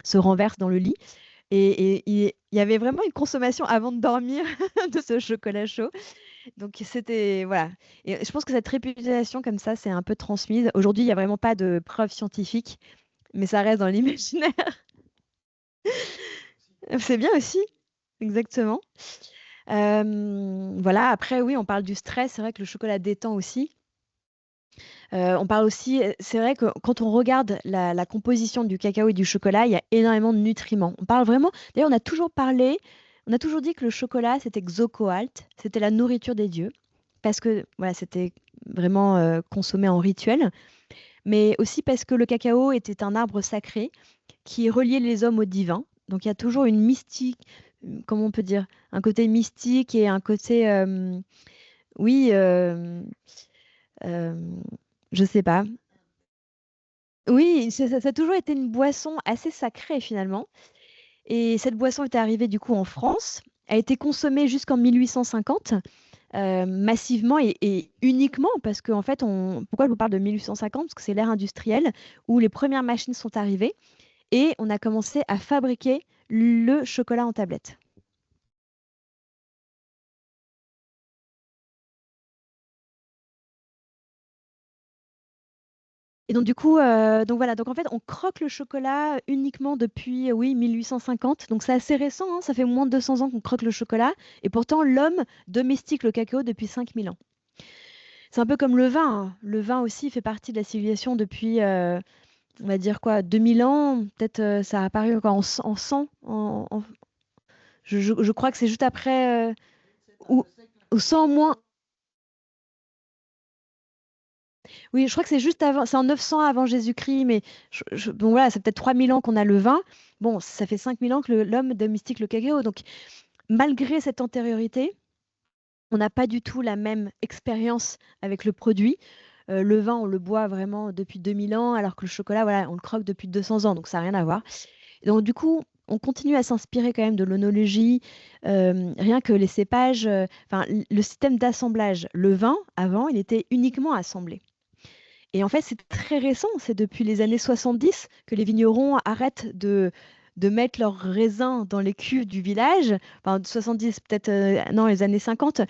se renverse dans le lit. Et il y avait vraiment une consommation avant de dormir de ce chocolat chaud. Donc c'était voilà. Et je pense que cette réputation comme ça, c'est un peu transmise. Aujourd'hui, il n'y a vraiment pas de preuves scientifiques, mais ça reste dans l'imaginaire. C'est bien aussi, exactement. Voilà, après, oui, on parle du stress. C'est vrai que le chocolat détend aussi. On parle aussi, c'est vrai que quand on regarde la composition du cacao et du chocolat, il y a énormément de nutriments. On parle vraiment, d'ailleurs, on a toujours dit que le chocolat, c'était Xocoalt, c'était la nourriture des dieux, parce que voilà, c'était vraiment consommé en rituel, mais aussi parce que le cacao était un arbre sacré qui reliait les hommes au divin. Donc il y a toujours une mystique, comment on peut dire, un côté mystique et un côté, oui, euh, je sais pas. Oui, ça a toujours été une boisson assez sacrée finalement. Et cette boisson est arrivée du coup en France, a été consommée jusqu'en 1850, massivement et uniquement parce qu'en fait, pourquoi je vous parle de 1850? Parce que c'est l'ère industrielle où les premières machines sont arrivées et on a commencé à fabriquer le chocolat en tablette. Et donc du coup, donc voilà, donc en fait, on croque le chocolat uniquement depuis, oui, 1850. Donc c'est assez récent, hein, ça fait moins de 200 ans qu'on croque le chocolat. Et pourtant, l'homme domestique le cacao depuis 5000 ans. C'est un peu comme le vin, hein. Le vin aussi fait partie de la civilisation depuis, on va dire quoi, 2000 ans. Peut-être ça a apparu quoi, en 100. Je crois que c'est juste après, ou, ou 100 moins. Oui, je crois que c'est juste avant, c'est en 900 avant Jésus-Christ, mais bon voilà, c'est peut-être 3000 ans qu'on a le vin. Bon, ça fait 5000 ans que l'homme domestique le cacao. Donc, malgré cette antériorité, on n'a pas du tout la même expérience avec le produit. Le vin, on le boit vraiment depuis 2000 ans, alors que le chocolat, voilà, on le croque depuis 200 ans, donc ça n'a rien à voir. Et donc, du coup, on continue à s'inspirer quand même de l'onologie, rien que les cépages, enfin, le système d'assemblage. Le vin, avant, il était uniquement assemblé. Et en fait, c'est très récent, c'est depuis les années 70 que les vignerons arrêtent de mettre leurs raisins dans les cuves du village, enfin 70 peut-être, non, les années 50,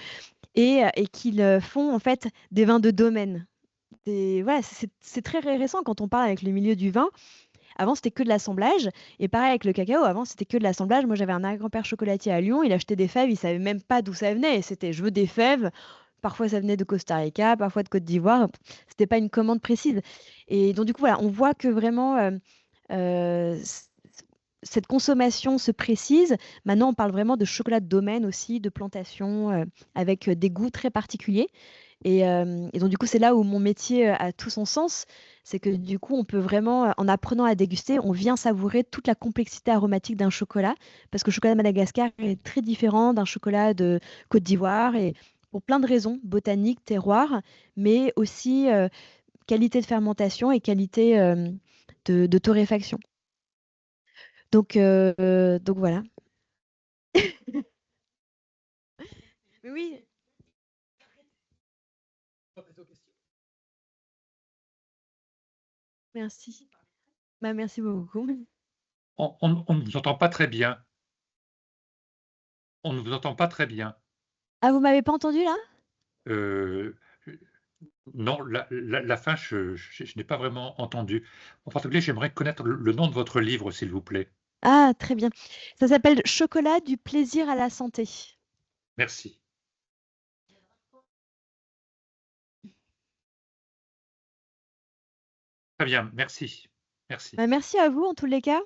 et qu'ils font en fait des vins de domaine. Voilà, c'est très récent quand on parle avec le milieu du vin. Avant, c'était que de l'assemblage. Et pareil avec le cacao, avant, c'était que de l'assemblage. Moi, j'avais un arrière-grand-père chocolatier à Lyon, il achetait des fèves, il savait même pas d'où ça venait. C'était, je veux des fèves. Parfois, ça venait de Costa Rica, parfois de Côte d'Ivoire. C'était pas une commande précise. Et donc, du coup, voilà, on voit que vraiment, euh, c- cette consommation se précise. Maintenant, on parle vraiment de chocolat de domaine aussi, de plantation, avec des goûts très particuliers. Et donc, du coup, c'est là où mon métier a tout son sens. C'est que du coup, on peut vraiment, en apprenant à déguster, on vient savourer toute la complexité aromatique d'un chocolat. Parce que le chocolat de Madagascar est très différent d'un chocolat de Côte d'Ivoire. Et pour plein de raisons, botaniques, terroir, mais aussi qualité de fermentation et qualité de torréfaction. Donc voilà. Mais oui, merci. Bah, merci beaucoup. On ne vous entend pas très bien. On ne vous entend pas très bien. Ah, vous m'avez pas entendu là? Heu, non, la fin, je n'ai pas vraiment entendu. En particulier, j'aimerais connaître le nom de votre livre, s'il vous plaît. Ah, très bien. Ça s'appelle Chocolat du plaisir à la santé. Merci. Très bien, merci. Merci. Bah, merci à vous en tous les cas.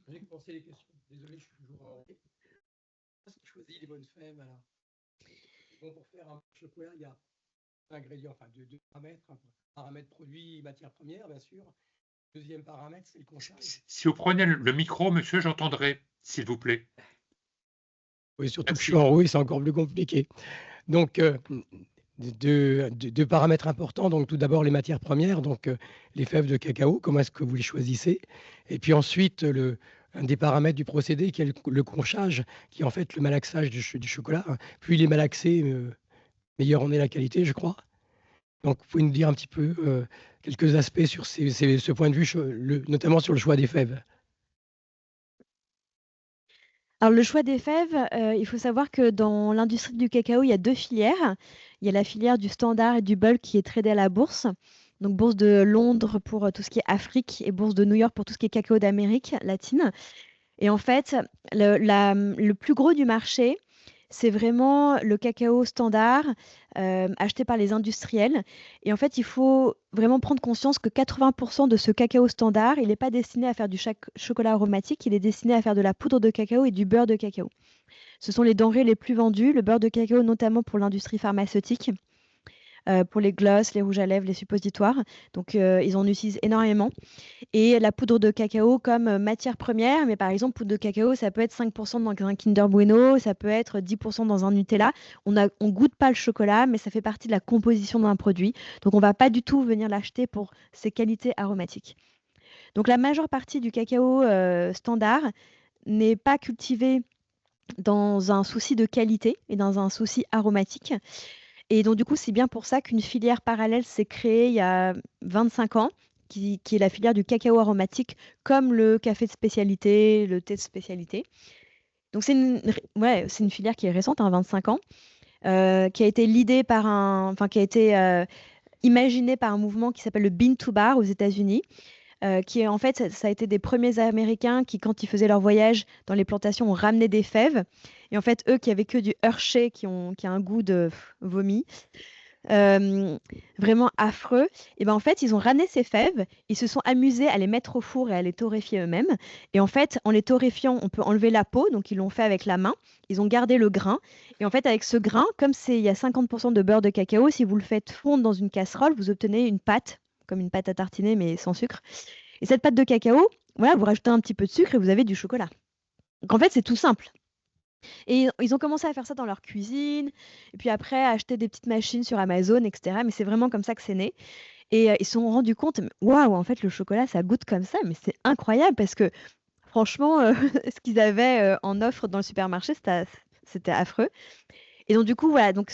J'ai commencé les questions. Désolé, je suis toujours en choisi les bonnes fèves. Alors, bon, pour faire un chocolat, il y a un ingrédient, enfin deux paramètres. Un paramètre produit, matière première, bien sûr. Deuxième paramètre, c'est le conchage. Si vous prenez le micro, monsieur, j'entendrai, s'il vous plaît. Oui, surtout que je suis Merci. en haut et c'est encore plus compliqué. Donc, deux paramètres importants. Donc, tout d'abord, les matières premières, donc les fèves de cacao, comment est-ce que vous les choisissez? Et puis ensuite, un des paramètres du procédé qui est le conchage, qui est en fait le malaxage du chocolat. Plus il est malaxé, meilleure en est la qualité, je crois. Donc, vous pouvez nous dire un petit peu quelques aspects sur ce point de vue, notamment sur le choix des fèves. Alors le choix des fèves, il faut savoir que dans l'industrie du cacao, il y a 2 filières. Il y a la filière du standard et du bulk qui est tradée à la bourse. Donc bourse de Londres pour, tout ce qui est Afrique et bourse de New York pour tout ce qui est cacao d'Amérique latine. Et en fait, le plus gros du marché, c'est vraiment le cacao standard, acheté par les industriels. Et en fait, il faut vraiment prendre conscience que 80 de ce cacao standard, il n'est pas destiné à faire du chocolat aromatique, il est destiné à faire de la poudre de cacao et du beurre de cacao. Ce sont les denrées les plus vendues, le beurre de cacao notamment pour l'industrie pharmaceutique, pour les glosses, les rouges à lèvres, les suppositoires. Donc, ils en utilisent énormément. Et la poudre de cacao comme matière première, mais par exemple, poudre de cacao, ça peut être 5% dans un Kinder Bueno, ça peut être 10% dans un Nutella. On goûte pas le chocolat, mais ça fait partie de la composition d'un produit. Donc, on va pas du tout venir l'acheter pour ses qualités aromatiques. Donc, la majeure partie du cacao standard, n'est pas cultivé dans un souci de qualité et dans un souci aromatique. Et donc, du coup, c'est bien pour ça qu'une filière parallèle s'est créée il y a 25 ans, qui est la filière du cacao aromatique, comme le café de spécialité, le thé de spécialité. Donc, c'est une filière qui est récente, 25 ans, qui a été leadée qui a été imaginée par un mouvement qui s'appelle le Bean to Bar aux États-Unis, qui est en fait, ça a été des premiers Américains qui, quand ils faisaient leur voyage dans les plantations, ont ramené des fèves. Et en fait, eux qui avaient que du Hershey, qui a un goût de vomi, vraiment affreux, et ben en fait, ils ont ramené ces fèves, ils se sont amusés à les mettre au four et à les torréfier eux-mêmes. Et en fait, en les torréfiant, on peut enlever la peau, donc ils l'ont fait avec la main. Ils ont gardé le grain. Et en fait, avec ce grain, comme il y a 50% de beurre de cacao, si vous le faites fondre dans une casserole, vous obtenez une pâte, comme une pâte à tartiner, mais sans sucre. Et cette pâte de cacao, voilà, vous rajoutez un petit peu de sucre et vous avez du chocolat. Donc en fait, c'est tout simple. Et ils ont commencé à faire ça dans leur cuisine, et puis après, à acheter des petites machines sur Amazon, etc. Mais c'est vraiment comme ça que c'est né. Et ils se sont rendus compte, waouh, en fait, le chocolat, ça goûte comme ça, mais c'est incroyable parce que franchement, ce qu'ils avaient en offre dans le supermarché, c'était affreux. Et donc, du coup, voilà, donc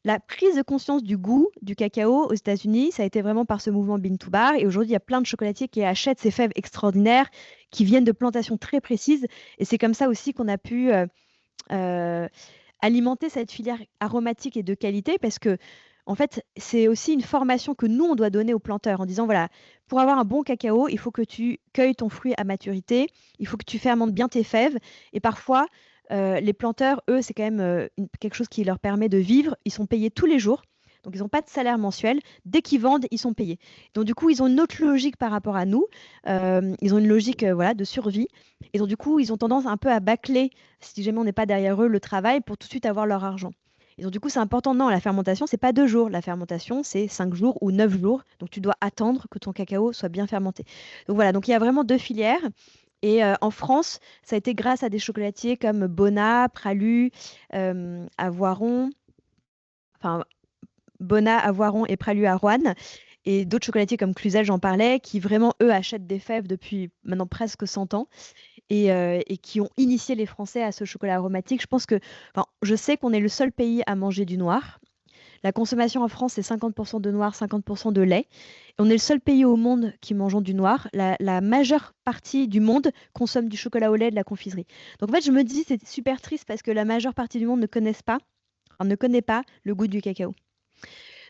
la prise de conscience du goût du cacao aux États-Unis, ça a été vraiment par ce mouvement Bean to Bar. Et aujourd'hui, il y a plein de chocolatiers qui achètent ces fèves extraordinaires, qui viennent de plantations très précises. Et c'est comme ça aussi qu'on a pu euh, alimenter cette filière aromatique et de qualité, parce que, en fait, c'est aussi une formation que nous, on doit donner aux planteurs en disant, voilà, pour avoir un bon cacao, il faut que tu cueilles ton fruit à maturité, il faut que tu fermentes bien tes fèves. Et parfois, les planteurs, eux, c'est quand même quelque chose qui leur permet de vivre. Ils sont payés tous les jours. Donc, ils n'ont pas de salaire mensuel. Dès qu'ils vendent, ils sont payés. Donc, du coup, ils ont une autre logique par rapport à nous. Ils ont une logique voilà, de survie. Et donc, du coup, ils ont tendance un peu à bâcler, si jamais on n'est pas derrière eux, le travail pour tout de suite avoir leur argent. Et donc, du coup, c'est important. Non, la fermentation, c'est pas 2 jours. La fermentation, c'est 5 jours ou 9 jours. Donc, tu dois attendre que ton cacao soit bien fermenté. Donc, voilà. Donc, il y a vraiment 2 filières. Et en France, ça a été grâce à des chocolatiers comme Bonnat, Pralu, Avoiron, enfin Bonnat, Avoiron et Pralu à Roanne, et d'autres chocolatiers comme Cluzel, j'en parlais, qui vraiment, eux, achètent des fèves depuis maintenant presque 100 ans et qui ont initié les Français à ce chocolat aromatique. Je sais qu'on est le seul pays à manger du noir. La consommation en France, c'est 50% de noir, 50% de lait. Et on est le seul pays au monde qui mangeons du noir. La majeure partie du monde consomme du chocolat au lait et de la confiserie. Donc en fait, je me dis, c'est super triste parce que la majeure partie du monde ne connaît pas le goût du cacao.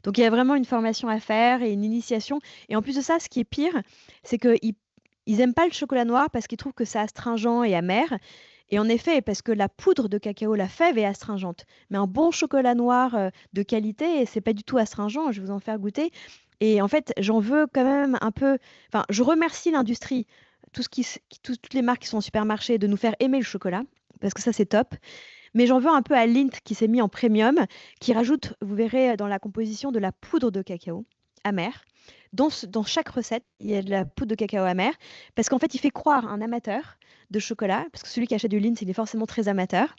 Donc il y a vraiment une formation à faire et une initiation. Et en plus de ça, ce qui est pire, c'est qu'ils n'aiment pas le chocolat noir parce qu'ils trouvent que c'est astringent et amer. Et en effet, parce que la poudre de cacao, la fève est astringente. Mais un bon chocolat noir de qualité, c'est pas du tout astringent. Je vais vous en faire goûter. Et en fait, j'en veux quand même un peu. Enfin, je remercie l'industrie, toutes les marques qui sont au supermarché, de nous faire aimer le chocolat, parce que ça, c'est top. Mais j'en veux un peu à Lindt qui s'est mis en premium, qui rajoute, vous verrez dans la composition, de la poudre de cacao amère. Dans chaque recette, il y a de la poudre de cacao amère, parce qu'en fait, il fait croire à un amateur de chocolat, parce que celui qui achète du Lindt, il est forcément très amateur,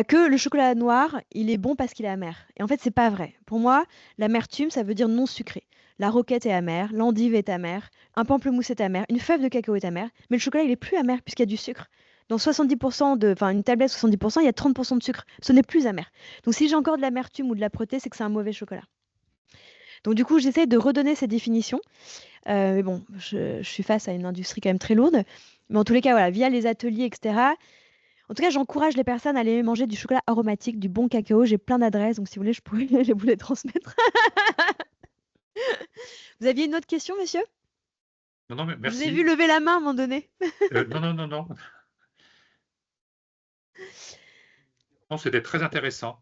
que le chocolat noir, il est bon parce qu'il est amer. Et en fait, c'est pas vrai. Pour moi, l'amertume, ça veut dire non sucré. La roquette est amère, l'endive est amère, un pamplemousse est amer, une fève de cacao est amère, mais le chocolat, il est plus amer puisqu'il y a du sucre. Dans 70% une tablette 70%, il y a 30% de sucre. Ce n'est plus amer. Donc si j'ai encore de l'amertume ou de l'âpreté, c'est que c'est un mauvais chocolat. Donc du coup, j'essaie de redonner ces définitions. Mais bon, je suis face à une industrie quand même très lourde. Mais en tous les cas, voilà, via les ateliers, etc. En tout cas, j'encourage les personnes à aller manger du chocolat aromatique, du bon cacao. J'ai plein d'adresses, donc si vous voulez, je pourrais vous les transmettre. Vous aviez une autre question, monsieur? Non, mais Je vous ai merci. vu lever la main à un moment donné. Non. Non, c'était très intéressant.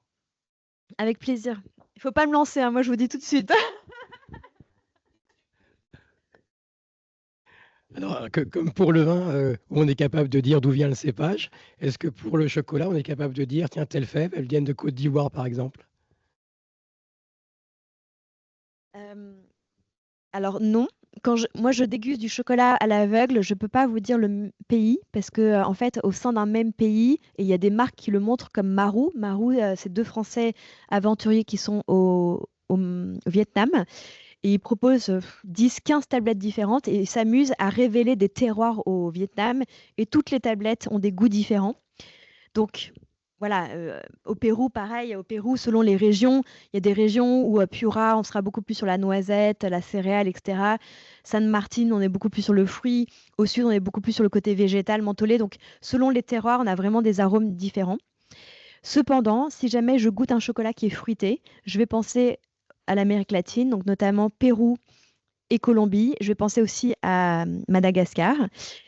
Avec plaisir. Il faut pas me lancer, hein, moi je vous dis tout de suite. Alors, comme pour le vin, où on est capable de dire d'où vient le cépage, est-ce que pour le chocolat, on est capable de dire, tiens, telle fève, elles viennent de Côte d'Ivoire, par exemple? Alors non, moi je déguste du chocolat à l'aveugle, je peux pas vous dire le pays parce que en fait au sein d'un même pays, et il y a des marques qui le montrent comme Marou. Marou, c'est 2 Français aventuriers qui sont au Vietnam et ils proposent 10, 15 tablettes différentes et ils s'amusent à révéler des terroirs au Vietnam. Et toutes les tablettes ont des goûts différents. Donc, voilà, au Pérou, pareil, au Pérou, selon les régions, il y a des régions où à Piura, on sera beaucoup plus sur la noisette, la céréale, etc. San Martin, on est beaucoup plus sur le fruit. Au sud, on est beaucoup plus sur le côté végétal, mentholé. Donc, selon les terroirs, on a vraiment des arômes différents. Cependant, si jamais je goûte un chocolat qui est fruité, je vais penser à l'Amérique latine, donc notamment Pérou et Colombie. Je vais penser aussi à Madagascar.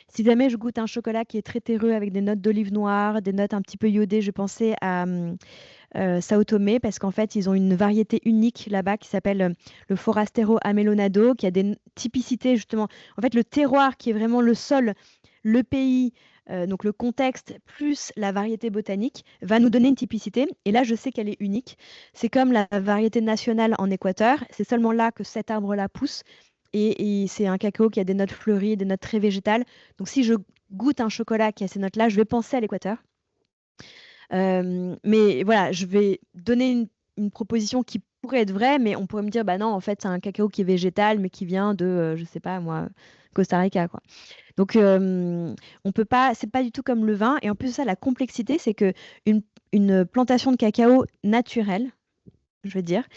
Si jamais je goûte un chocolat qui est très terreux avec des notes d'olive noire, des notes un petit peu iodées, je vais penser à Sao Tomé parce qu'en fait, ils ont une variété unique là-bas qui s'appelle le Forastero Amelonado, qui a des typicités justement. En fait, le terroir qui est vraiment le sol, le pays, donc le contexte plus la variété botanique va nous donner une typicité. Et là, je sais qu'elle est unique. C'est comme la variété nationale en Équateur. C'est seulement là que cet arbre-là pousse. Et c'est un cacao qui a des notes fleuries, des notes très végétales. Donc si je goûte un chocolat qui a ces notes-là, je vais penser à l'Équateur. Mais voilà, je vais donner une proposition qui pourrait être vraie, mais on pourrait me dire, bah non, en fait, c'est un cacao qui est végétal, mais qui vient de, je sais pas moi, Costa Rica, quoi. Donc, on peut pas, c'est pas du tout comme le vin. Et en plus de ça, la complexité, c'est que une plantation de cacao naturelle, je veux dire,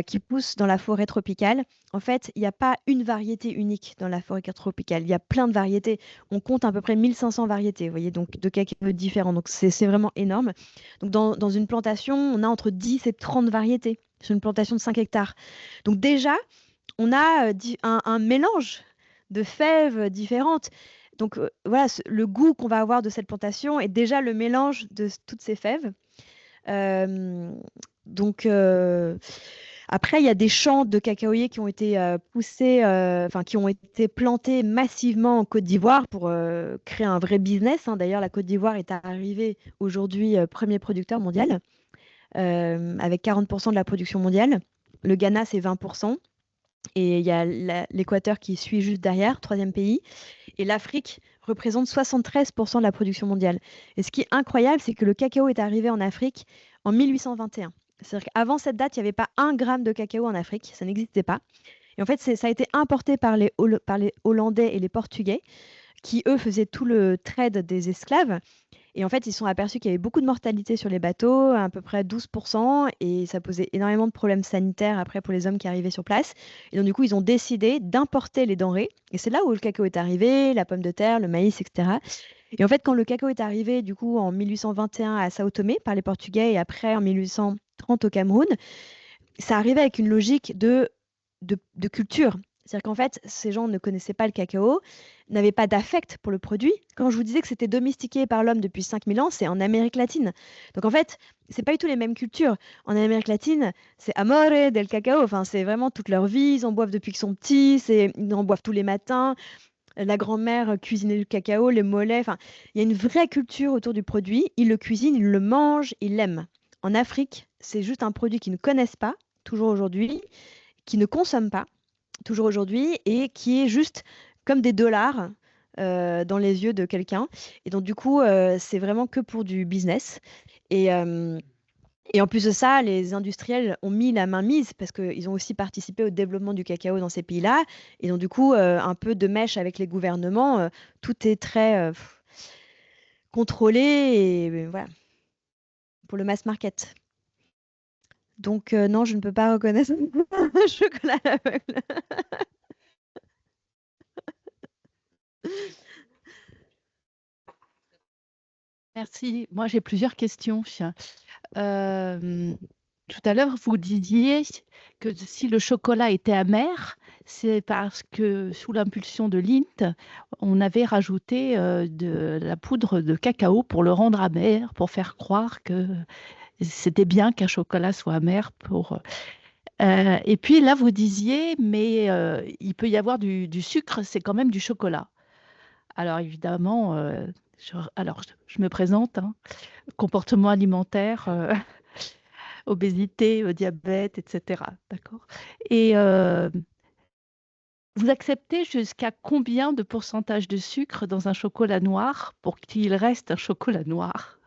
qui pousse dans la forêt tropicale. En fait, il n'y a pas une variété unique dans la forêt tropicale. Il y a plein de variétés. On compte à peu près 1500 variétés, vous voyez, donc de cacao différents. Donc, c'est vraiment énorme. Donc, dans une plantation, on a entre 10 et 30 variétés sur une plantation de 5 hectares. Donc, déjà, on a un mélange de fèves différentes. Donc, voilà, le goût qu'on va avoir de cette plantation est déjà le mélange de toutes ces fèves. Euh, donc, après, il y a des champs de cacaoyers qui ont été poussés, enfin, qui ont été plantés massivement en Côte d'Ivoire pour créer un vrai business, hein. D'ailleurs, la Côte d'Ivoire est arrivée aujourd'hui premier producteur mondial, avec 40% de la production mondiale. Le Ghana, c'est 20%. Et il y a l'Équateur qui suit juste derrière, troisième pays. Et l'Afrique représente 73% de la production mondiale. Et ce qui est incroyable, c'est que le cacao est arrivé en Afrique en 1821. C'est-à-dire qu'avant cette date, il n'y avait pas 1 gramme de cacao en Afrique, ça n'existait pas. Et en fait, ça a été importé par les Hollandais et les Portugais, qui, eux, faisaient tout le trade des esclaves. Et en fait, ils se sont aperçus qu'il y avait beaucoup de mortalité sur les bateaux, à peu près 12%, et ça posait énormément de problèmes sanitaires après pour les hommes qui arrivaient sur place. Et donc, du coup, ils ont décidé d'importer les denrées. Et c'est là où le cacao est arrivé, la pomme de terre, le maïs, etc. Et en fait, quand le cacao est arrivé, du coup, en 1821 à Sao Tomé par les Portugais et après en 1830 au Cameroun, ça arrivait avec une logique de culture. C'est-à-dire qu'en fait, ces gens ne connaissaient pas le cacao, n'avaient pas d'affect pour le produit. Quand je vous disais que c'était domestiqué par l'homme depuis 5000 ans, c'est en Amérique latine. Donc en fait, c'est pas du tout les mêmes cultures. En Amérique latine, c'est amore del cacao. Enfin, c'est vraiment toute leur vie. Ils en boivent depuis qu'ils sont petits. Ils en boivent tous les matins. La grand-mère cuisinait du cacao, les mollets. Enfin, il y a une vraie culture autour du produit. Ils le cuisinent, ils le mangent, ils l'aiment. En Afrique, c'est juste un produit qu'ils ne connaissent pas, toujours aujourd'hui, qui ne consomment pas, toujours aujourd'hui, et qui est juste comme des dollars dans les yeux de quelqu'un. Et donc, du coup, c'est vraiment que pour du business. Et, euh, et en plus de ça, les industriels ont mis la main mise parce qu'ils ont aussi participé au développement du cacao dans ces pays-là. Et donc, du coup, un peu de mèche avec les gouvernements, tout est très contrôlé et voilà, pour le mass market. Donc, non, je ne peux pas reconnaître un chocolat à l'aveugle. Merci. Moi, j'ai plusieurs questions. Tout à l'heure, vous disiez que si le chocolat était amer, c'est parce que sous l'impulsion de Lindt, on avait rajouté de la poudre de cacao pour le rendre amer, pour faire croire que c'était bien qu'un chocolat soit amer. Et puis là, vous disiez, mais il peut y avoir du sucre, c'est quand même du chocolat. Alors évidemment, je me présente, hein, comportement alimentaire, obésité, diabète, etc. D'accord? Et vous acceptez jusqu'à combien de pourcentage de sucre dans un chocolat noir pour qu'il reste un chocolat noir?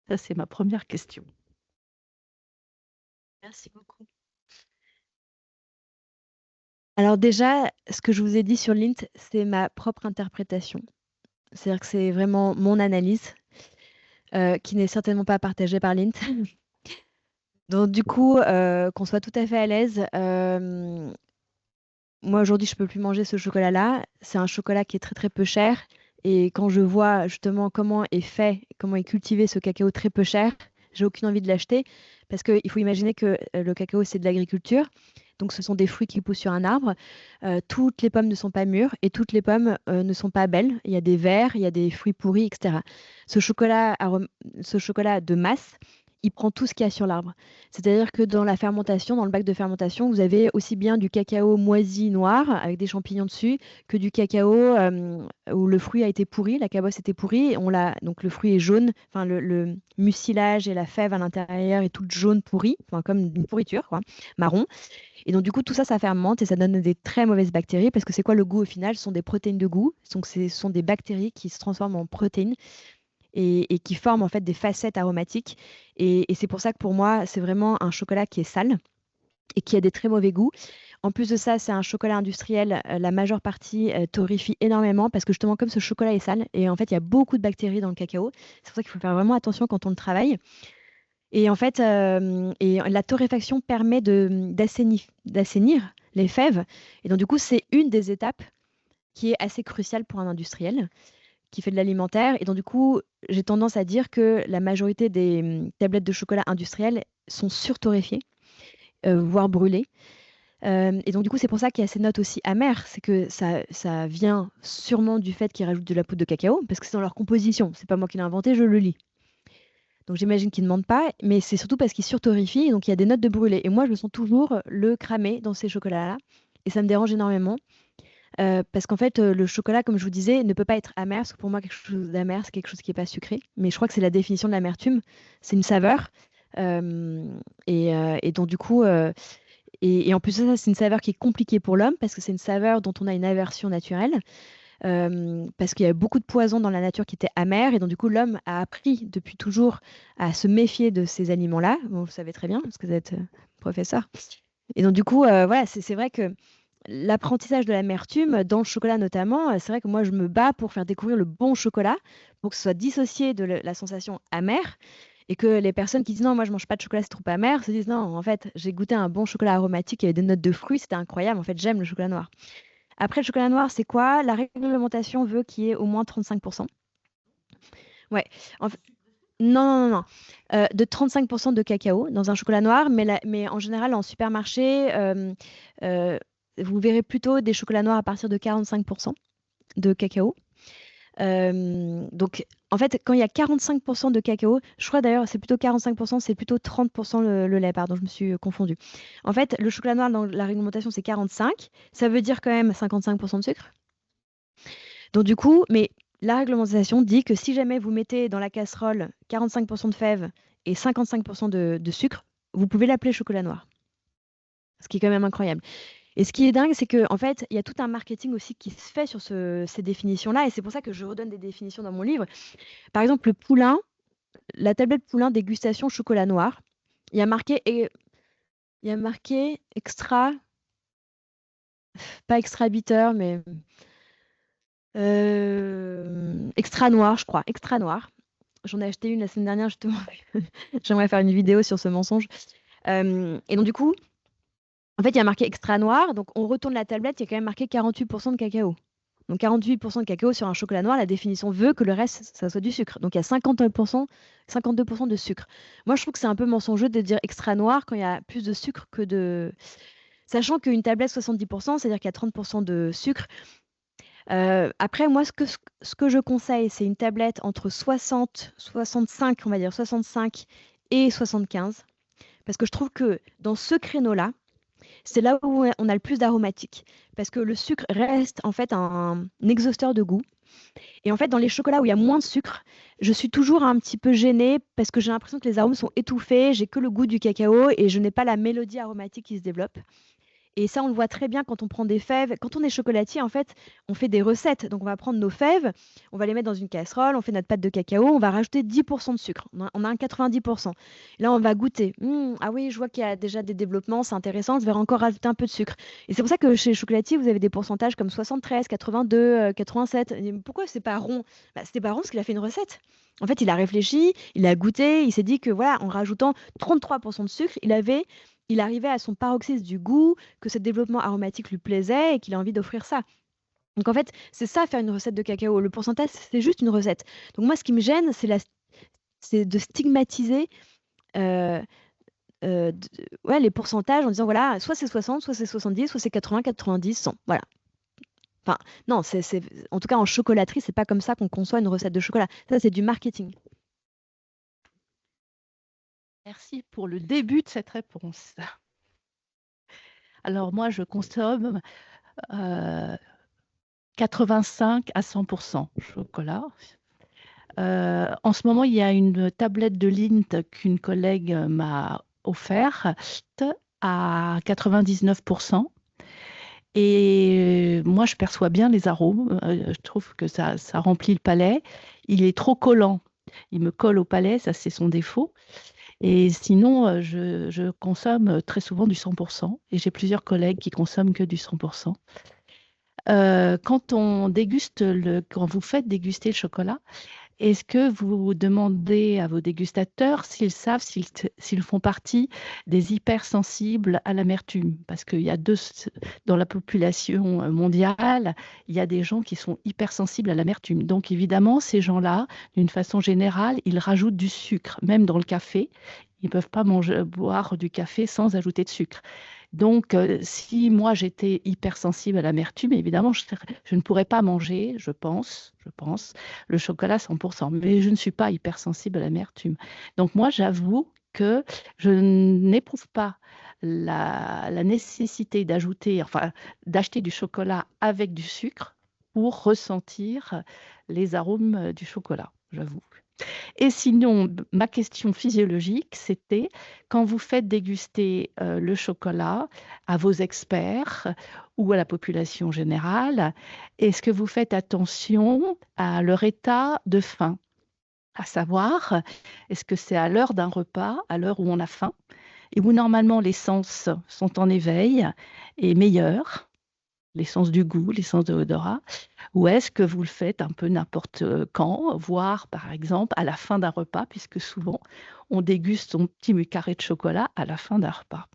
Ça, c'est ma première question. Merci beaucoup. Alors déjà, ce que je vous ai dit sur Lint, c'est ma propre interprétation. C'est-à-dire que c'est vraiment mon analyse, qui n'est certainement pas partagée par Lint. Donc du coup, qu'on soit tout à fait à l'aise, moi aujourd'hui, je peux plus manger ce chocolat-là. C'est un chocolat qui est très très peu cher. Et quand je vois justement comment est fait, comment est cultivé ce cacao très peu cher, j'ai aucune envie de l'acheter parce qu'il faut imaginer que le cacao, c'est de l'agriculture. Donc ce sont des fruits qui poussent sur un arbre. Toutes les pommes ne sont pas mûres et toutes les pommes ne sont pas belles. Il y a des verts, il y a des fruits pourris, etc. Ce chocolat, ce chocolat de masse, il prend tout ce qu'il y a sur l'arbre. C'est-à-dire que dans la fermentation, dans le bac de fermentation, vous avez aussi bien du cacao moisi noir avec des champignons dessus que du cacao où le fruit a été pourri, la cabosse était pourrie, donc le fruit est jaune, enfin le mucilage et la fève à l'intérieur est toute jaune pourrie, enfin comme une pourriture, quoi, marron. Et donc du coup tout ça, ça fermente et ça donne des très mauvaises bactéries parce que c'est quoi le goût au final? Ce sont des protéines de goût, donc ce sont des bactéries qui se transforment en protéines et qui forment en fait des facettes aromatiques. Et c'est pour ça que pour moi, c'est vraiment un chocolat qui est sale et qui a des très mauvais goûts. En plus de ça, c'est un chocolat industriel. La majeure partie torréfie énormément parce que justement, comme ce chocolat est sale, et en fait, il y a beaucoup de bactéries dans le cacao. C'est pour ça qu'il faut faire vraiment attention quand on le travaille. Et en fait, et la torréfaction permet d'assainir les fèves. Et donc, du coup, c'est une des étapes qui est assez cruciale pour un industriel qui fait de l'alimentaire. Et donc, du coup, j'ai tendance à dire que la majorité des tablettes de chocolat industrielles sont surtorréfiées, voire brûlées. Et donc, du coup, c'est pour ça qu'il y a ces notes aussi amères. C'est que ça vient sûrement du fait qu'ils rajoutent de la poudre de cacao, parce que c'est dans leur composition. C'est pas moi qui l'ai inventé, je le lis. Donc, j'imagine qu'ils ne mentent pas, mais c'est surtout parce qu'ils surtorréfient. Et donc, il y a des notes de brûlé. Et moi, je sens toujours le cramer dans ces chocolats-là. Et ça me dérange énormément. Parce qu'en fait, le chocolat, comme je vous disais, ne peut pas être amer, parce que pour moi, quelque chose d'amer, c'est quelque chose qui n'est pas sucré. Mais je crois que c'est la définition de l'amertume, c'est une saveur. Et donc, du coup, et en plus de ça, c'est une saveur qui est compliquée pour l'homme, parce que c'est une saveur dont on a une aversion naturelle, parce qu'il y a beaucoup de poisons dans la nature qui étaient amers, et donc du coup, l'homme a appris depuis toujours à se méfier de ces aliments-là. Bon, vous le savez très bien, parce que vous êtes professeur. Et donc, du coup, voilà, c'est vrai que l'apprentissage de l'amertume, dans le chocolat notamment, c'est vrai que moi, je me bats pour faire découvrir le bon chocolat, pour que ce soit dissocié de la sensation amère, et que les personnes qui disent non, moi, je mange pas de chocolat, c'est trop amer, se disent non, en fait, j'ai goûté un bon chocolat aromatique avec des notes de fruits, c'était incroyable, en fait, j'aime le chocolat noir. Après, le chocolat noir, c'est quoi? La réglementation veut qu'il y ait au moins 35%. Ouais. En fait, non, non, non, non. De 35% de cacao dans un chocolat noir, mais en général, en supermarché, euh, vous verrez plutôt des chocolats noirs à partir de 45% de cacao. Donc, en fait, quand il y a 45% de cacao, je crois d'ailleurs, c'est plutôt 45%, c'est plutôt 30% le lait, pardon, je me suis confondue. En fait, le chocolat noir dans la réglementation, c'est 45, ça veut dire quand même 55% de sucre. Donc, du coup, mais la réglementation dit que si jamais vous mettez dans la casserole 45% de fèves et 55% de sucre, vous pouvez l'appeler chocolat noir. Ce qui est quand même incroyable. Et ce qui est dingue, c'est qu'en fait, il y a tout un marketing aussi qui se fait sur ces définitions-là. Et c'est pour ça que je redonne des définitions dans mon livre. Par exemple, le poulain, la tablette poulain dégustation chocolat noir, il y a marqué, il y a marqué extra, pas extra bitter, mais extra noir, je crois. Extra noir. J'en ai acheté une la semaine dernière, justement. J'aimerais faire une vidéo sur ce mensonge. Et donc, du coup, en fait, il y a marqué extra noir. Donc, on retourne la tablette, il y a quand même marqué 48% de cacao. Donc, 48% de cacao sur un chocolat noir, la définition veut que le reste, ça soit du sucre. Donc, il y a 52% de sucre. Moi, je trouve que c'est un peu mensongeux de dire extra noir quand il y a plus de sucre que de... Sachant qu'une tablette 70%, c'est-à-dire qu'il y a 30% de sucre. Après, moi, ce que je conseille, c'est une tablette entre 60, 65, on va dire 65 et 75. Parce que je trouve que dans ce créneau-là, c'est là où on a le plus d'aromatique. Parce que le sucre reste en fait un exhausteur de goût. Et en fait, dans les chocolats où il y a moins de sucre, je suis toujours un petit peu gênée parce que j'ai l'impression que les arômes sont étouffés, j'ai que le goût du cacao et je n'ai pas la mélodie aromatique qui se développe. Et ça, on le voit très bien quand on prend des fèves. Quand on est chocolatier, en fait, on fait des recettes. Donc, on va prendre nos fèves, on va les mettre dans une casserole, on fait notre pâte de cacao, on va rajouter 10% de sucre. On a un 90%. Et là, on va goûter. Ah oui, je vois qu'il y a déjà des développements, c'est intéressant, je vais encore rajouter un peu de sucre. Et c'est pour ça que chez les chocolatiers, vous avez des pourcentages comme 73, 82, 87. Et pourquoi c'est pas rond? Bah, c'était pas rond parce qu'il a fait une recette. En fait, il a réfléchi, il a goûté, il s'est dit que voilà, en rajoutant 33% de sucre, il arrivait à son paroxysme du goût, que ce développement aromatique lui plaisait et qu'il a envie d'offrir ça. Donc en fait, c'est ça faire une recette de cacao. Le pourcentage, c'est juste une recette. Donc moi, ce qui me gêne, c'est de stigmatiser euh, ouais, les pourcentages en disant voilà, soit c'est 60, soit c'est 70, soit c'est 80, 90, 100. Voilà. Enfin, non, en tout cas en chocolaterie, c'est pas comme ça qu'on conçoit une recette de chocolat. Ça, c'est du marketing. Merci pour le début de cette réponse. Alors moi, je consomme 85 à 100% chocolat. En ce moment, il y a une tablette de Lindt qu'une collègue m'a offerte à 99%. Et moi, je perçois bien les arômes. Je trouve que ça remplit le palais. Il est trop collant. Il me colle au palais, ça c'est son défaut. Et sinon, je consomme très souvent du 100%. Et j'ai plusieurs collègues qui consomment que du 100%. Quand vous faites déguster le chocolat, est-ce que vous demandez à vos dégustateurs s'ils savent s'ils font partie des hypersensibles à l'amertume? Parce qu'il y a dans la population mondiale, il y a des gens qui sont hypersensibles à l'amertume. Donc évidemment, ces gens-là, d'une façon générale, ils rajoutent du sucre, même dans le café. Ils ne peuvent pas boire du café sans ajouter de sucre. Donc, si moi j'étais hypersensible à l'amertume, évidemment, je ne pourrais pas manger, je pense, le chocolat 100%. Mais je ne suis pas hypersensible à l'amertume. Donc, moi, j'avoue que je n'éprouve pas la nécessité d'acheter du chocolat avec du sucre pour ressentir les arômes du chocolat, j'avoue. Et sinon, ma question physiologique, c'était quand vous faites déguster le chocolat à vos experts ou à la population générale, est-ce que vous faites attention à leur état de faim? À savoir, est-ce que c'est à l'heure d'un repas, à l'heure où on a faim, et où normalement les sens sont en éveil et meilleurs, les sens du goût, les sens de l'odorat, ou est-ce que vous le faites un peu n'importe quand, voire par exemple à la fin d'un repas, puisque souvent on déguste son petit carré de chocolat à la fin d'un repas?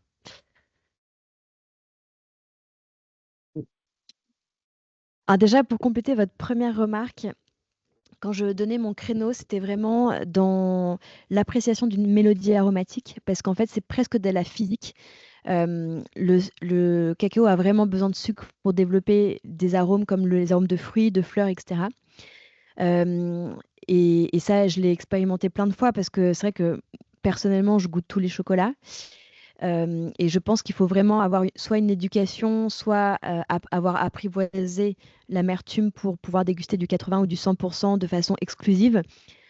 Alors déjà, pour compléter votre première remarque, quand je donnais mon créneau, c'était vraiment dans l'appréciation d'une mélodie aromatique, parce qu'en fait, c'est presque de la physique. Le cacao a vraiment besoin de sucre pour développer des arômes comme les arômes de fruits, de fleurs, etc. Et ça, je l'ai expérimenté plein de fois parce que c'est vrai que personnellement, je goûte tous les chocolats. Et je pense qu'il faut vraiment avoir soit une éducation, soit avoir apprivoisé l'amertume pour pouvoir déguster du 80 ou du 100% de façon exclusive.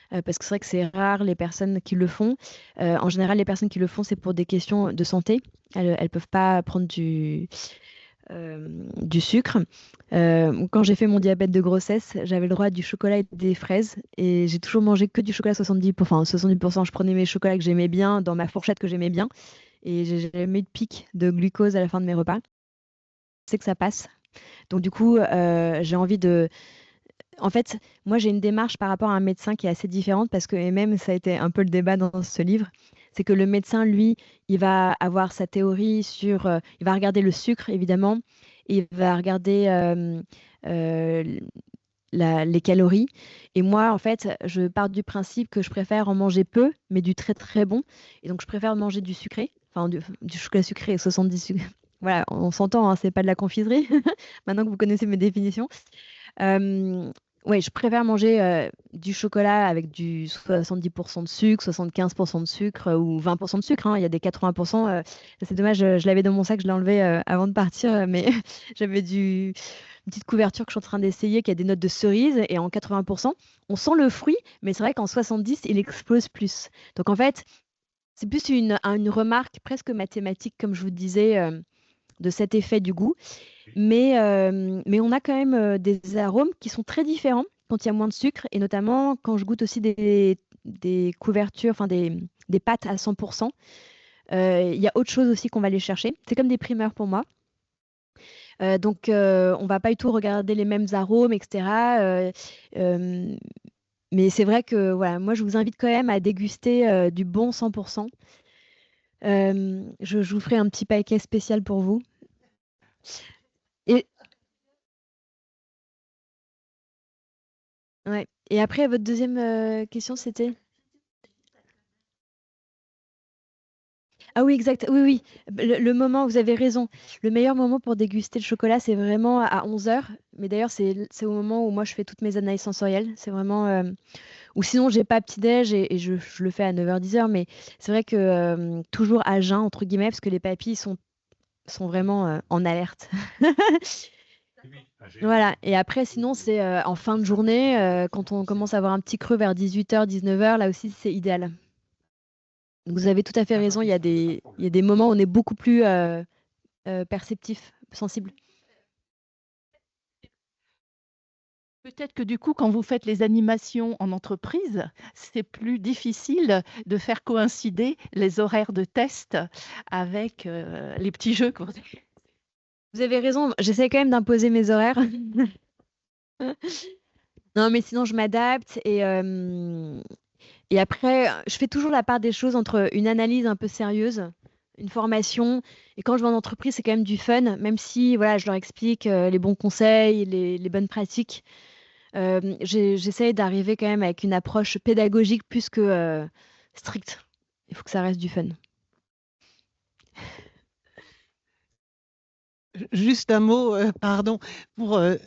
Parce que c'est vrai que c'est rare les personnes qui le font. En général, les personnes qui le font, c'est pour des questions de santé. Elles ne peuvent pas prendre du sucre. Quand j'ai fait mon diabète de grossesse, j'avais le droit à du chocolat et des fraises. Et j'ai toujours mangé que du chocolat 70%. Enfin, 70%, je prenais mes chocolats que j'aimais bien, dans ma fourchette que j'aimais bien. Et j'ai jamais eu de pic de glucose à la fin de mes repas. Je sais que ça passe. Donc du coup, j'ai envie de... En fait, moi, j'ai une démarche par rapport à un médecin qui est assez différente parce que, et même ça a été un peu le débat dans ce livre, c'est que le médecin, lui, il va avoir sa théorie sur... il va regarder le sucre, évidemment, et il va regarder les calories. Et moi, en fait, je pars du principe que je préfère en manger peu, mais du très très bon. Et donc, je préfère manger du sucré, enfin du chocolat sucré, 70 sucre. Voilà, on s'entend, hein, c'est pas de la confiserie, maintenant que vous connaissez mes définitions. Oui, je préfère manger du chocolat avec du 70% de sucre, 75% de sucre ou 20% de sucre, hein. Il y a des 80%. C'est dommage, je l'avais dans mon sac, je l'ai enlevé avant de partir, mais j'avais une petite couverture que je suis en train d'essayer qui a des notes de cerise et en 80%, on sent le fruit, mais c'est vrai qu'en 70, il explose plus. Donc en fait, c'est plus une remarque presque mathématique, comme je vous disais, de cet effet du goût. Mais on a quand même des arômes qui sont très différents quand il y a moins de sucre, et notamment quand je goûte aussi des couvertures, enfin des pâtes à 100%. Il y a autre chose aussi qu'on va aller chercher. C'est comme des primeurs pour moi. Donc, on va pas du tout regarder les mêmes arômes, etc. Mais c'est vrai que voilà, moi, je vous invite quand même à déguster du bon 100%. Je vous ferai un petit paquet spécial pour vous. Et, ouais. Et après, votre deuxième question, c'était? Ah oui, exact. Oui, oui. Le moment, vous avez raison. Le meilleur moment pour déguster le chocolat, c'est vraiment à 11 heures. Mais d'ailleurs, c'est au moment où moi, je fais toutes mes analyses sensorielles. C'est vraiment... Ou sinon, j'ai pas petit-déj et je le fais à 9h, 10h. Mais c'est vrai que toujours à jeun, entre guillemets, parce que les papilles sont vraiment en alerte. Voilà. Et après, sinon, c'est en fin de journée, quand on commence à avoir un petit creux vers 18h, 19h, là aussi, c'est idéal. Donc, vous avez tout à fait raison. Il y a des moments où on est beaucoup plus perceptif, sensible. Peut-être que du coup, quand vous faites les animations en entreprise, c'est plus difficile de faire coïncider les horaires de test avec les petits jeux. Vous avez raison. J'essaie quand même d'imposer mes horaires. Non, mais sinon, je m'adapte et après, je fais toujours la part des choses entre une analyse un peu sérieuse, une formation, et quand je vais en entreprise, c'est quand même du fun, même si voilà, je leur explique les bons conseils, les bonnes pratiques. J'essaie d'arriver quand même avec une approche pédagogique plus que stricte. Il faut que ça reste du fun. Juste un mot, pardon,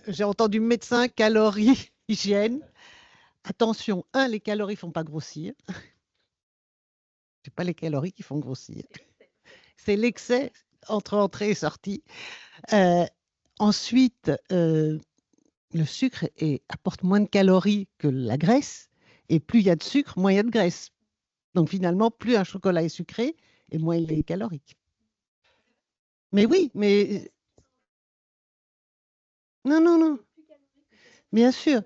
j'ai entendu médecin, calories, hygiène. Attention, les calories font pas grossir. C'est pas les calories qui font grossir. C'est l'excès entre entrée et sortie. Ensuite, le sucre apporte moins de calories que la graisse, et plus il y a de sucre, moins il y a de graisse. Donc finalement, plus un chocolat est sucré, et moins il est calorique. Mais oui, mais non, bien sûr.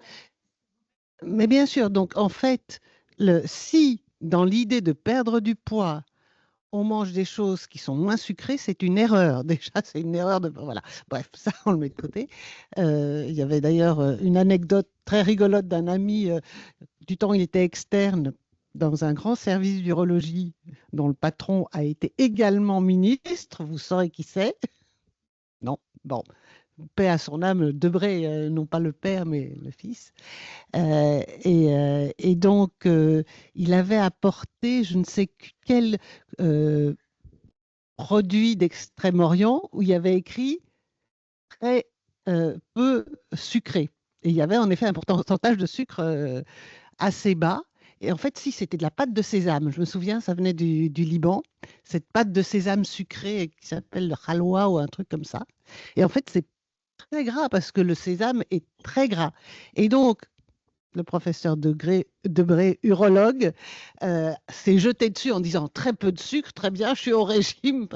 Mais bien sûr, donc en fait, si dans l'idée de perdre du poids, on mange des choses qui sont moins sucrées, c'est une erreur. Déjà, c'est une erreur de... Voilà. Bref, ça, on le met de côté. Il y avait d'ailleurs une anecdote très rigolote d'un ami, du temps où il était externe dans un grand service d'urologie dont le patron a été également ministre. Vous saurez qui c'est? Non? Bon. Paix à son âme, Debré, non pas le père, mais le fils. Et donc, il avait apporté je ne sais quel produit d'Extrême-Orient où il y avait écrit très peu sucré. Et il y avait en effet un pourcentage de sucre assez bas. Et en fait, si, c'était de la pâte de sésame. Je me souviens, ça venait du Liban. Cette pâte de sésame sucrée qui s'appelle le halwa ou un truc comme ça. Et en fait, c'est très gras parce que le sésame est très gras. Et donc, le professeur Debré, urologue, s'est jeté dessus en disant très peu de sucre, très bien, je suis au régime.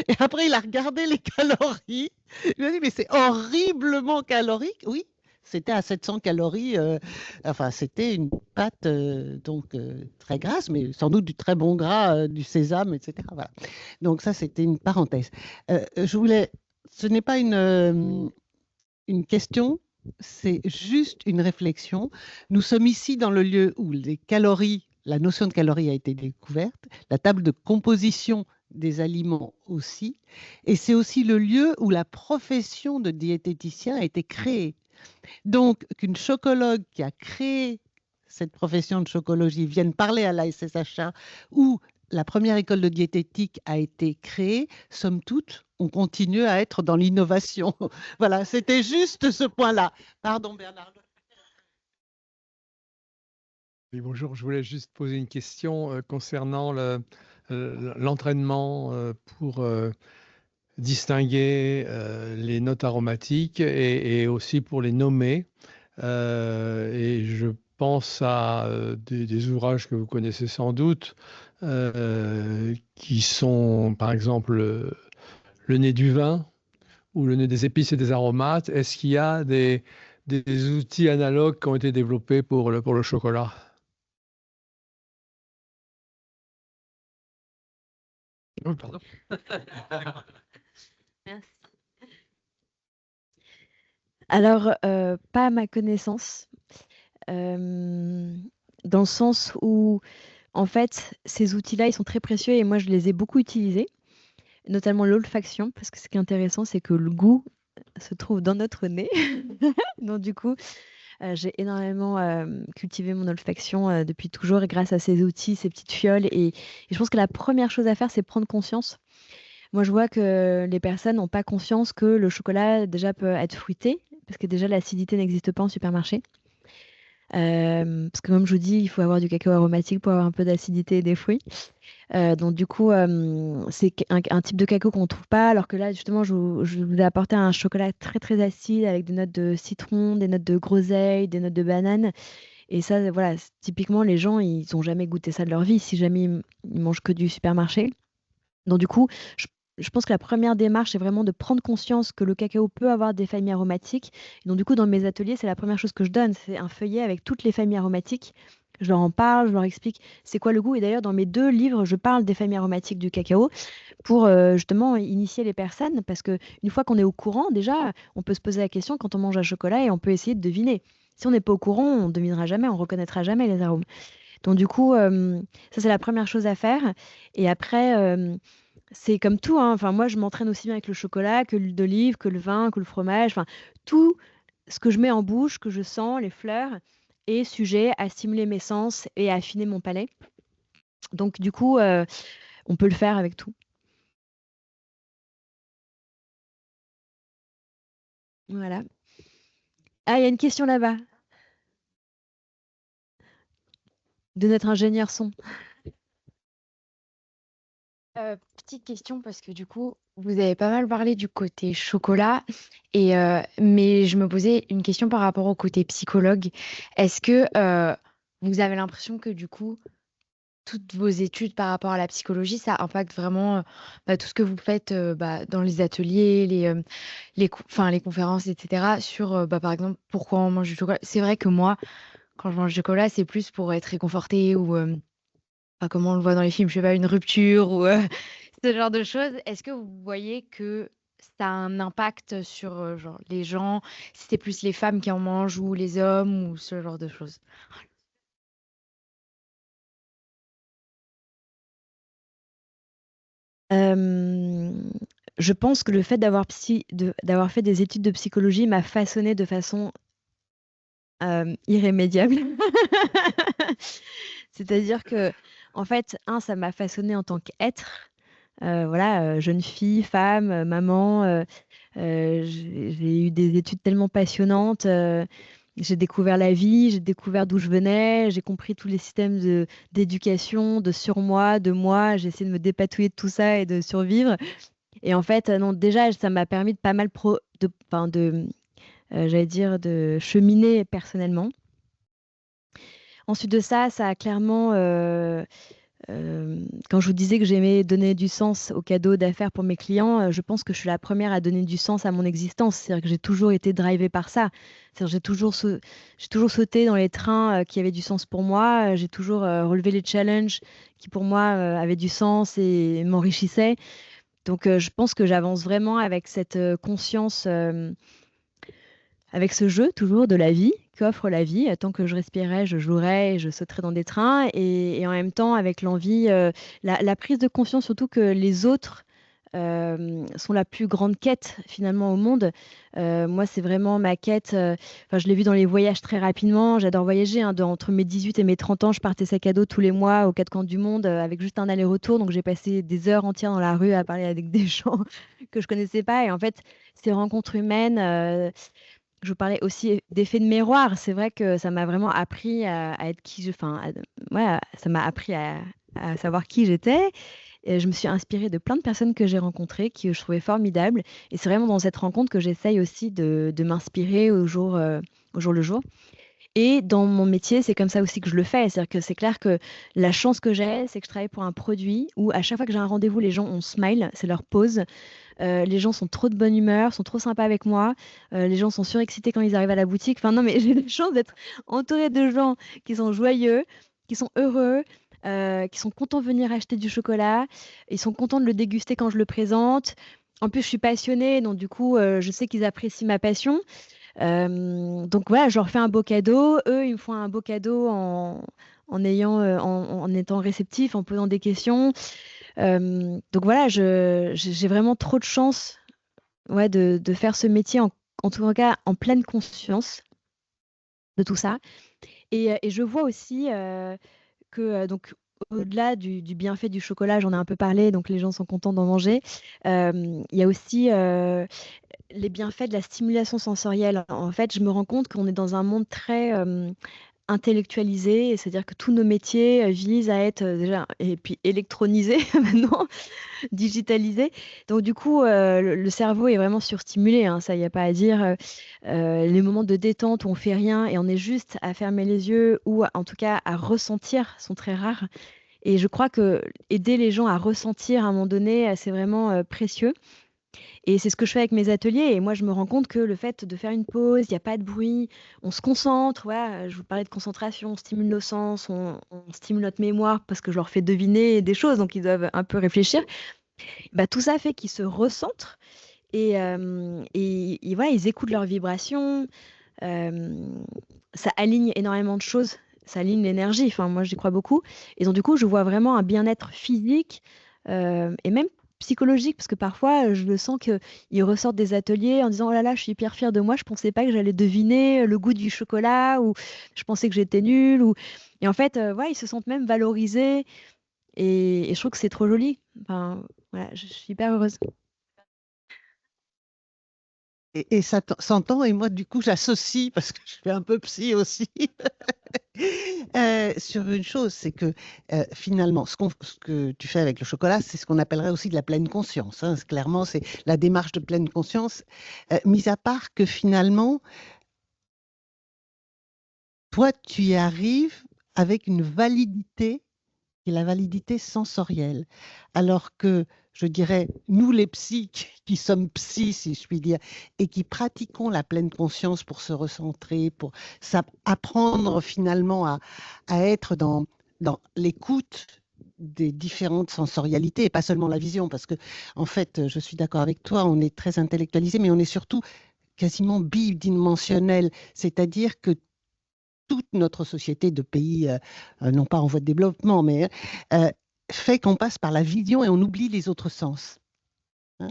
Et après, il a regardé les calories. Il a dit, mais c'est horriblement calorique. Oui, c'était à 700 calories. Enfin, c'était une pâte donc très grasse, mais sans doute du très bon gras, du sésame, etc. Voilà. Donc ça, c'était une parenthèse. Ce n'est pas une question, c'est juste une réflexion. Nous sommes ici dans le lieu où les calories, la notion de calories a été découverte, la table de composition des aliments aussi, et c'est aussi le lieu où la profession de diététicien a été créée. Donc, qu'une chocologue qui a créé cette profession de chocologie vienne parler à la SSHA, où la première école de diététique a été créée, somme toute, on continue à être dans l'innovation. Voilà, c'était juste ce point-là. Pardon, Bernard. Oui, bonjour, je voulais juste poser une question concernant l'entraînement pour distinguer les notes aromatiques et aussi pour les nommer. Et je pense à des ouvrages que vous connaissez sans doute, qui sont par exemple Le nez du vin des épices et des aromates. Est-ce qu'il y a des outils analogues qui ont été développés pour le chocolat? Oh, pardon. Merci. Alors, pas à ma connaissance, dans le sens où, en fait, ces outils-là, ils sont très précieux et moi, je les ai beaucoup utilisés, notamment l'olfaction, parce que ce qui est intéressant, c'est que le goût se trouve dans notre nez. Donc, du coup, j'ai énormément cultivé mon olfaction depuis toujours et grâce à ces outils, ces petites fioles. Et je pense que la première chose à faire, c'est prendre conscience. Moi, je vois que les personnes n'ont pas conscience que le chocolat déjà peut être fruité, parce que déjà l'acidité n'existe pas en supermarché. Parce que comme je vous dis, il faut avoir du cacao aromatique pour avoir un peu d'acidité et des fruits. Donc du coup, c'est un type de cacao qu'on ne trouve pas, alors que là, justement, je vous ai apporté un chocolat très très acide avec des notes de citron, des notes de groseille, des notes de banane. Et ça, voilà, typiquement, les gens, ils n'ont jamais goûté ça de leur vie, si jamais ils mangent que du supermarché. Donc du coup, je, je pense que la première démarche, c'est vraiment de prendre conscience que le cacao peut avoir des familles aromatiques. Et donc du coup, dans mes ateliers, c'est la première chose que je donne, c'est un feuillet avec toutes les familles aromatiques. Je leur en parle, je leur explique c'est quoi le goût. Et d'ailleurs, dans mes 2 livres, je parle des familles aromatiques du cacao pour justement initier les personnes. Parce que une fois qu'on est au courant, déjà, on peut se poser la question quand on mange un chocolat et on peut essayer de deviner. Si on n'est pas au courant, on ne devinera jamais, on ne reconnaîtra jamais les arômes. Donc du coup, ça c'est la première chose à faire. Et après, c'est comme tout, hein. Enfin, moi, je m'entraîne aussi bien avec le chocolat que l'huile d'olive, que le vin, que le fromage. Enfin, tout ce que je mets en bouche, que je sens, les fleurs, est sujet à stimuler mes sens et à affiner mon palais. Donc du coup, on peut le faire avec tout. Voilà. Ah, il y a une question là-bas de notre ingénieur son. Petite question parce que du coup, vous avez pas mal parlé du côté chocolat mais je me posais une question par rapport au côté psychologue. Est-ce que vous avez l'impression que du coup, toutes vos études par rapport à la psychologie, ça impacte vraiment tout ce que vous faites dans les ateliers, enfin, les conférences, etc. sur, par exemple, pourquoi on mange du chocolat. C'est vrai que moi, quand je mange du chocolat, c'est plus pour être réconfortée ou enfin, comme on le voit dans les films, je sais pas, une rupture ou ce genre de choses. Est-ce que vous voyez que ça a un impact sur genre, les gens, si c'est plus les femmes qui en mangent ou les hommes ou ce genre de choses? Je pense que le fait d'avoir fait des études de psychologie m'a façonnée de façon irrémédiable. C'est-à-dire que, en fait, ça m'a façonnée en tant qu'être. Voilà, jeune fille, femme, maman. J'ai eu des études tellement passionnantes. J'ai découvert la vie, j'ai découvert d'où je venais, j'ai compris tous les systèmes d'éducation, de surmoi, de moi. J'ai essayé de me dépatouiller de tout ça et de survivre. Et en fait, non, déjà, ça m'a permis de pas mal enfin, j'allais dire, de cheminer personnellement. Ensuite de ça, ça a clairement, quand je vous disais que j'aimais donner du sens aux cadeaux d'affaires pour mes clients, je pense que je suis la première à donner du sens à mon existence. C'est-à-dire que j'ai toujours été drivée par ça. C'est-à-dire que j'ai toujours sauté dans les trains qui avaient du sens pour moi. J'ai toujours relevé les challenges qui pour moi avaient du sens et m'enrichissaient. Donc je pense que j'avance vraiment avec cette conscience, avec ce jeu toujours de la vie qu'offre la vie. Tant que je respirais, je jouerais, et je sauterais dans des trains. Et en même temps, avec l'envie, la prise de conscience surtout que les autres sont la plus grande quête finalement au monde. Moi, c'est vraiment ma quête. Enfin, je l'ai vu dans les voyages très rapidement. J'adore voyager, hein. Entre mes 18 et mes 30 ans, je partais sac à dos tous les mois aux 4 coins du monde avec juste un aller-retour. Donc, j'ai passé des heures entières dans la rue à parler avec des gens que je connaissais pas. Et en fait, ces rencontres humaines, je vous parlais aussi d'effet de miroir. C'est vrai que ça m'a vraiment appris à être qui je. Enfin, ouais, ça m'a appris à savoir qui j'étais. Et je me suis inspirée de plein de personnes que j'ai rencontrées, que je trouvais formidables. Et c'est vraiment dans cette rencontre que j'essaye aussi de m'inspirer au jour le jour. Et dans mon métier, c'est comme ça aussi que je le fais. C'est-à-dire que c'est clair que la chance que j'ai, c'est que je travaille pour un produit où à chaque fois que j'ai un rendez-vous, les gens ont smile, c'est leur pause. Les gens sont trop de bonne humeur, sont trop sympas avec moi. Les gens sont surexcités quand ils arrivent à la boutique. Enfin non, mais j'ai la chance d'être entourée de gens qui sont joyeux, qui sont heureux, qui sont contents de venir acheter du chocolat. Ils sont contents de le déguster quand je le présente. En plus, je suis passionnée, donc du coup, je sais qu'ils apprécient ma passion. Donc voilà, je leur fais un beau cadeau. Eux, ils me font un beau cadeau en étant réceptifs, en posant des questions. Donc voilà, j'ai vraiment trop de chance, ouais, de faire ce métier, en tout cas en pleine conscience de tout ça. Et je vois aussi que, donc, au-delà du bienfait du chocolat, j'en ai un peu parlé, donc les gens sont contents d'en manger. Il y a aussi les bienfaits de la stimulation sensorielle. En fait, je me rends compte qu'on est dans un monde très intellectualisé, c'est-à-dire que tous nos métiers visent à être déjà, et puis électronisés maintenant, digitalisés. Donc du coup, le cerveau est vraiment surstimulé, hein, ça, il n'y a pas à dire. Les moments de détente où on fait rien et on est juste à fermer les yeux ou en tout cas à ressentir sont très rares. Et je crois que aider les gens à ressentir à un moment donné, c'est vraiment précieux. Et c'est ce que je fais avec mes ateliers. Et moi, je me rends compte que le fait de faire une pause, il n'y a pas de bruit, on se concentre. Ouais, je vous parlais de concentration, on stimule nos sens, on stimule notre mémoire parce que je leur fais deviner des choses, donc ils doivent un peu réfléchir. Bah, tout ça fait qu'ils se recentrent et voilà, ils écoutent leurs vibrations. euh, Ça aligne énormément de choses. Ça aligne l'énergie. Enfin, moi, j'y crois beaucoup. Et donc, du coup, je vois vraiment un bien-être physique et même psychologique, parce que parfois, je le sens qu'ils ressortent des ateliers en disant: Oh là là, je suis hyper fière de moi, je pensais pas que j'allais deviner le goût du chocolat, ou je pensais que j'étais nulle. Et en fait, ouais, ils se sentent même valorisés, et je trouve que c'est trop joli. Enfin, voilà, je suis hyper heureuse. Et ça s'entend, et moi, du coup, j'associe, parce que je suis un peu psy aussi, sur une chose, c'est que finalement, ce que tu fais avec le chocolat, c'est ce qu'on appellerait aussi de la pleine conscience, hein. Clairement, c'est la démarche de pleine conscience, mis à part que finalement, toi, tu y arrives avec une validité qui est la validité sensorielle. Alors que, je dirais, nous les psys, qui sommes psys, si je puis dire, et qui pratiquons la pleine conscience pour se recentrer, pour apprendre finalement à être dans l'écoute des différentes sensorialités, et pas seulement la vision, parce que, en fait, je suis d'accord avec toi, on est très intellectualisé, mais on est surtout quasiment bidimensionnel, c'est-à-dire que toute notre société de pays, non pas en voie de développement, mais fait qu'on passe par la vision et on oublie les autres sens, hein.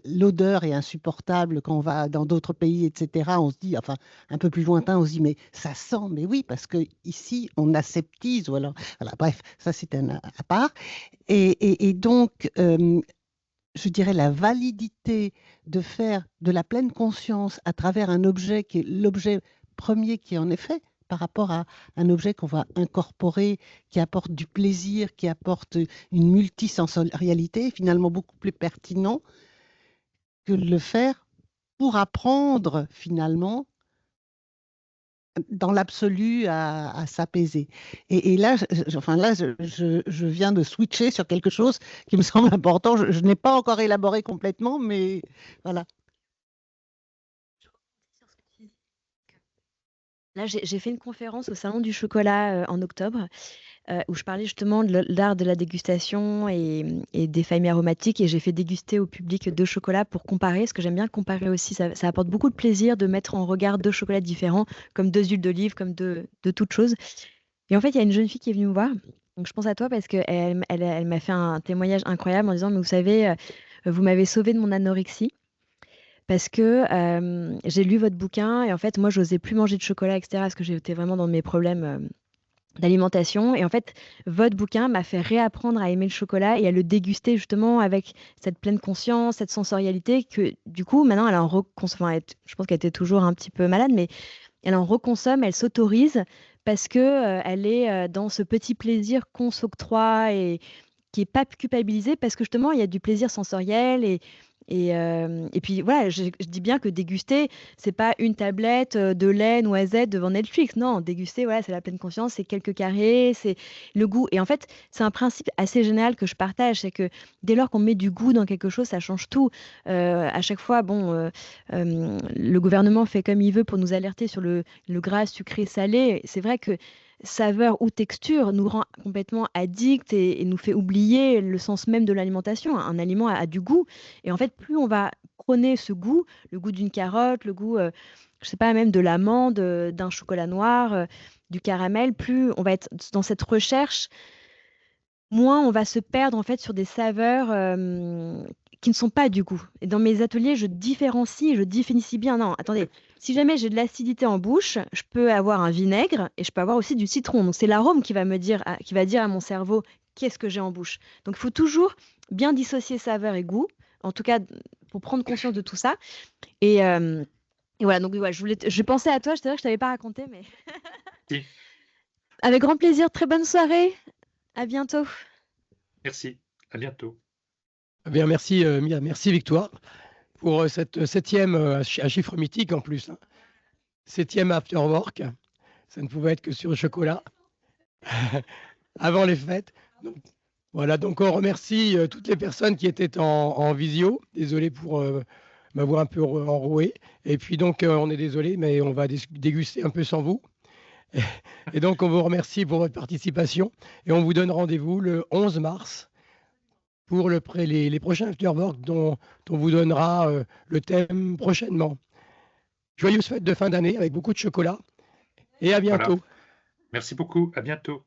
L'odeur est insupportable quand on va dans d'autres pays, etc. On se dit, enfin, un peu plus lointain, on se dit, mais ça sent, mais oui, parce que ici, on aseptise, ou alors, voilà, bref, ça c'est à part. Et donc, je dirais la validité de faire de la pleine conscience à travers un objet qui est l'objet premier qui est en effet par rapport à un objet qu'on va incorporer, qui apporte du plaisir, qui apporte une multisensorialité, est finalement beaucoup plus pertinent que de le faire pour apprendre finalement dans l'absolu à s'apaiser. Et là, je viens de switcher sur quelque chose qui me semble important. Je n'ai pas encore élaboré complètement, mais voilà. Là, j'ai fait une conférence au Salon du Chocolat en octobre, où je parlais justement de l'art de la dégustation et des familles aromatiques. Et j'ai fait déguster au public 2 chocolats pour comparer, parce que j'aime bien comparer aussi. Ça apporte beaucoup de plaisir de mettre en regard 2 chocolats différents, comme 2 huiles d'olive, comme de toutes choses. Et en fait, il y a une jeune fille qui est venue me voir. Donc, je pense à toi parce qu'elle m'a fait un témoignage incroyable en disant: Mais vous savez, vous m'avez sauvée de mon anorexie. Parce que j'ai lu votre bouquin et en fait, moi, j'osais plus manger de chocolat, etc. Parce que j'étais vraiment dans mes problèmes d'alimentation. Et en fait, votre bouquin m'a fait réapprendre à aimer le chocolat et à le déguster justement avec cette pleine conscience, cette sensorialité que du coup, maintenant, elle en reconsomme. Enfin, je pense qu'elle était toujours un petit peu malade, mais elle en reconsomme, elle s'autorise parce que elle est dans ce petit plaisir qu'on s'octroie et qui est pas culpabilisé parce que justement, il y a du plaisir sensoriel Et puis voilà, je dis bien que déguster, c'est pas une tablette de lait noisette devant Netflix. Non, déguster, voilà, c'est la pleine conscience, c'est quelques carrés, c'est le goût. Et en fait, c'est un principe assez général que je partage, c'est que dès lors qu'on met du goût dans quelque chose, ça change tout. À chaque fois, bon, le gouvernement fait comme il veut pour nous alerter sur le gras, sucré, salé. C'est vrai que saveur ou texture nous rend complètement addicts et nous fait oublier le sens même de l'alimentation. Un aliment a du goût. Et en fait, plus on va prôner ce goût, le goût d'une carotte, le goût, je sais pas, même de l'amande, d'un chocolat noir, du caramel, plus on va être dans cette recherche, moins on va se perdre en fait sur des saveurs qui ne sont pas du goût. Et dans mes ateliers, je différencie, je définis bien. Non, attendez, si jamais j'ai de l'acidité en bouche, je peux avoir un vinaigre et je peux avoir aussi du citron. Donc c'est l'arôme qui va me dire, qui va dire à mon cerveau qu'est-ce que j'ai en bouche. Donc il faut toujours bien dissocier saveur et goût. En tout cas, pour prendre conscience de tout ça. Et voilà, donc ouais, je pensais à toi, je t'avais pas raconté, mais Si, avec grand plaisir. Très bonne soirée. À bientôt. merci. À bientôt. Eh bien, merci, merci Victoire pour cette septième, un chiffre mythique en plus, hein. Septième after work. Ça ne pouvait être que sur le chocolat avant les fêtes. Donc, voilà, donc on remercie toutes les personnes qui étaient en visio. Désolé pour m'avoir un peu enroué. Et puis donc, on est désolé, mais on va déguster un peu sans vous. Et donc, on vous remercie pour votre participation. Et on vous donne rendez-vous le 11 mars pour les prochains afterwork dont on vous donnera le thème prochainement. Joyeuses fêtes de fin d'année avec beaucoup de chocolat. Et à Voilà. bientôt. Merci beaucoup. À bientôt.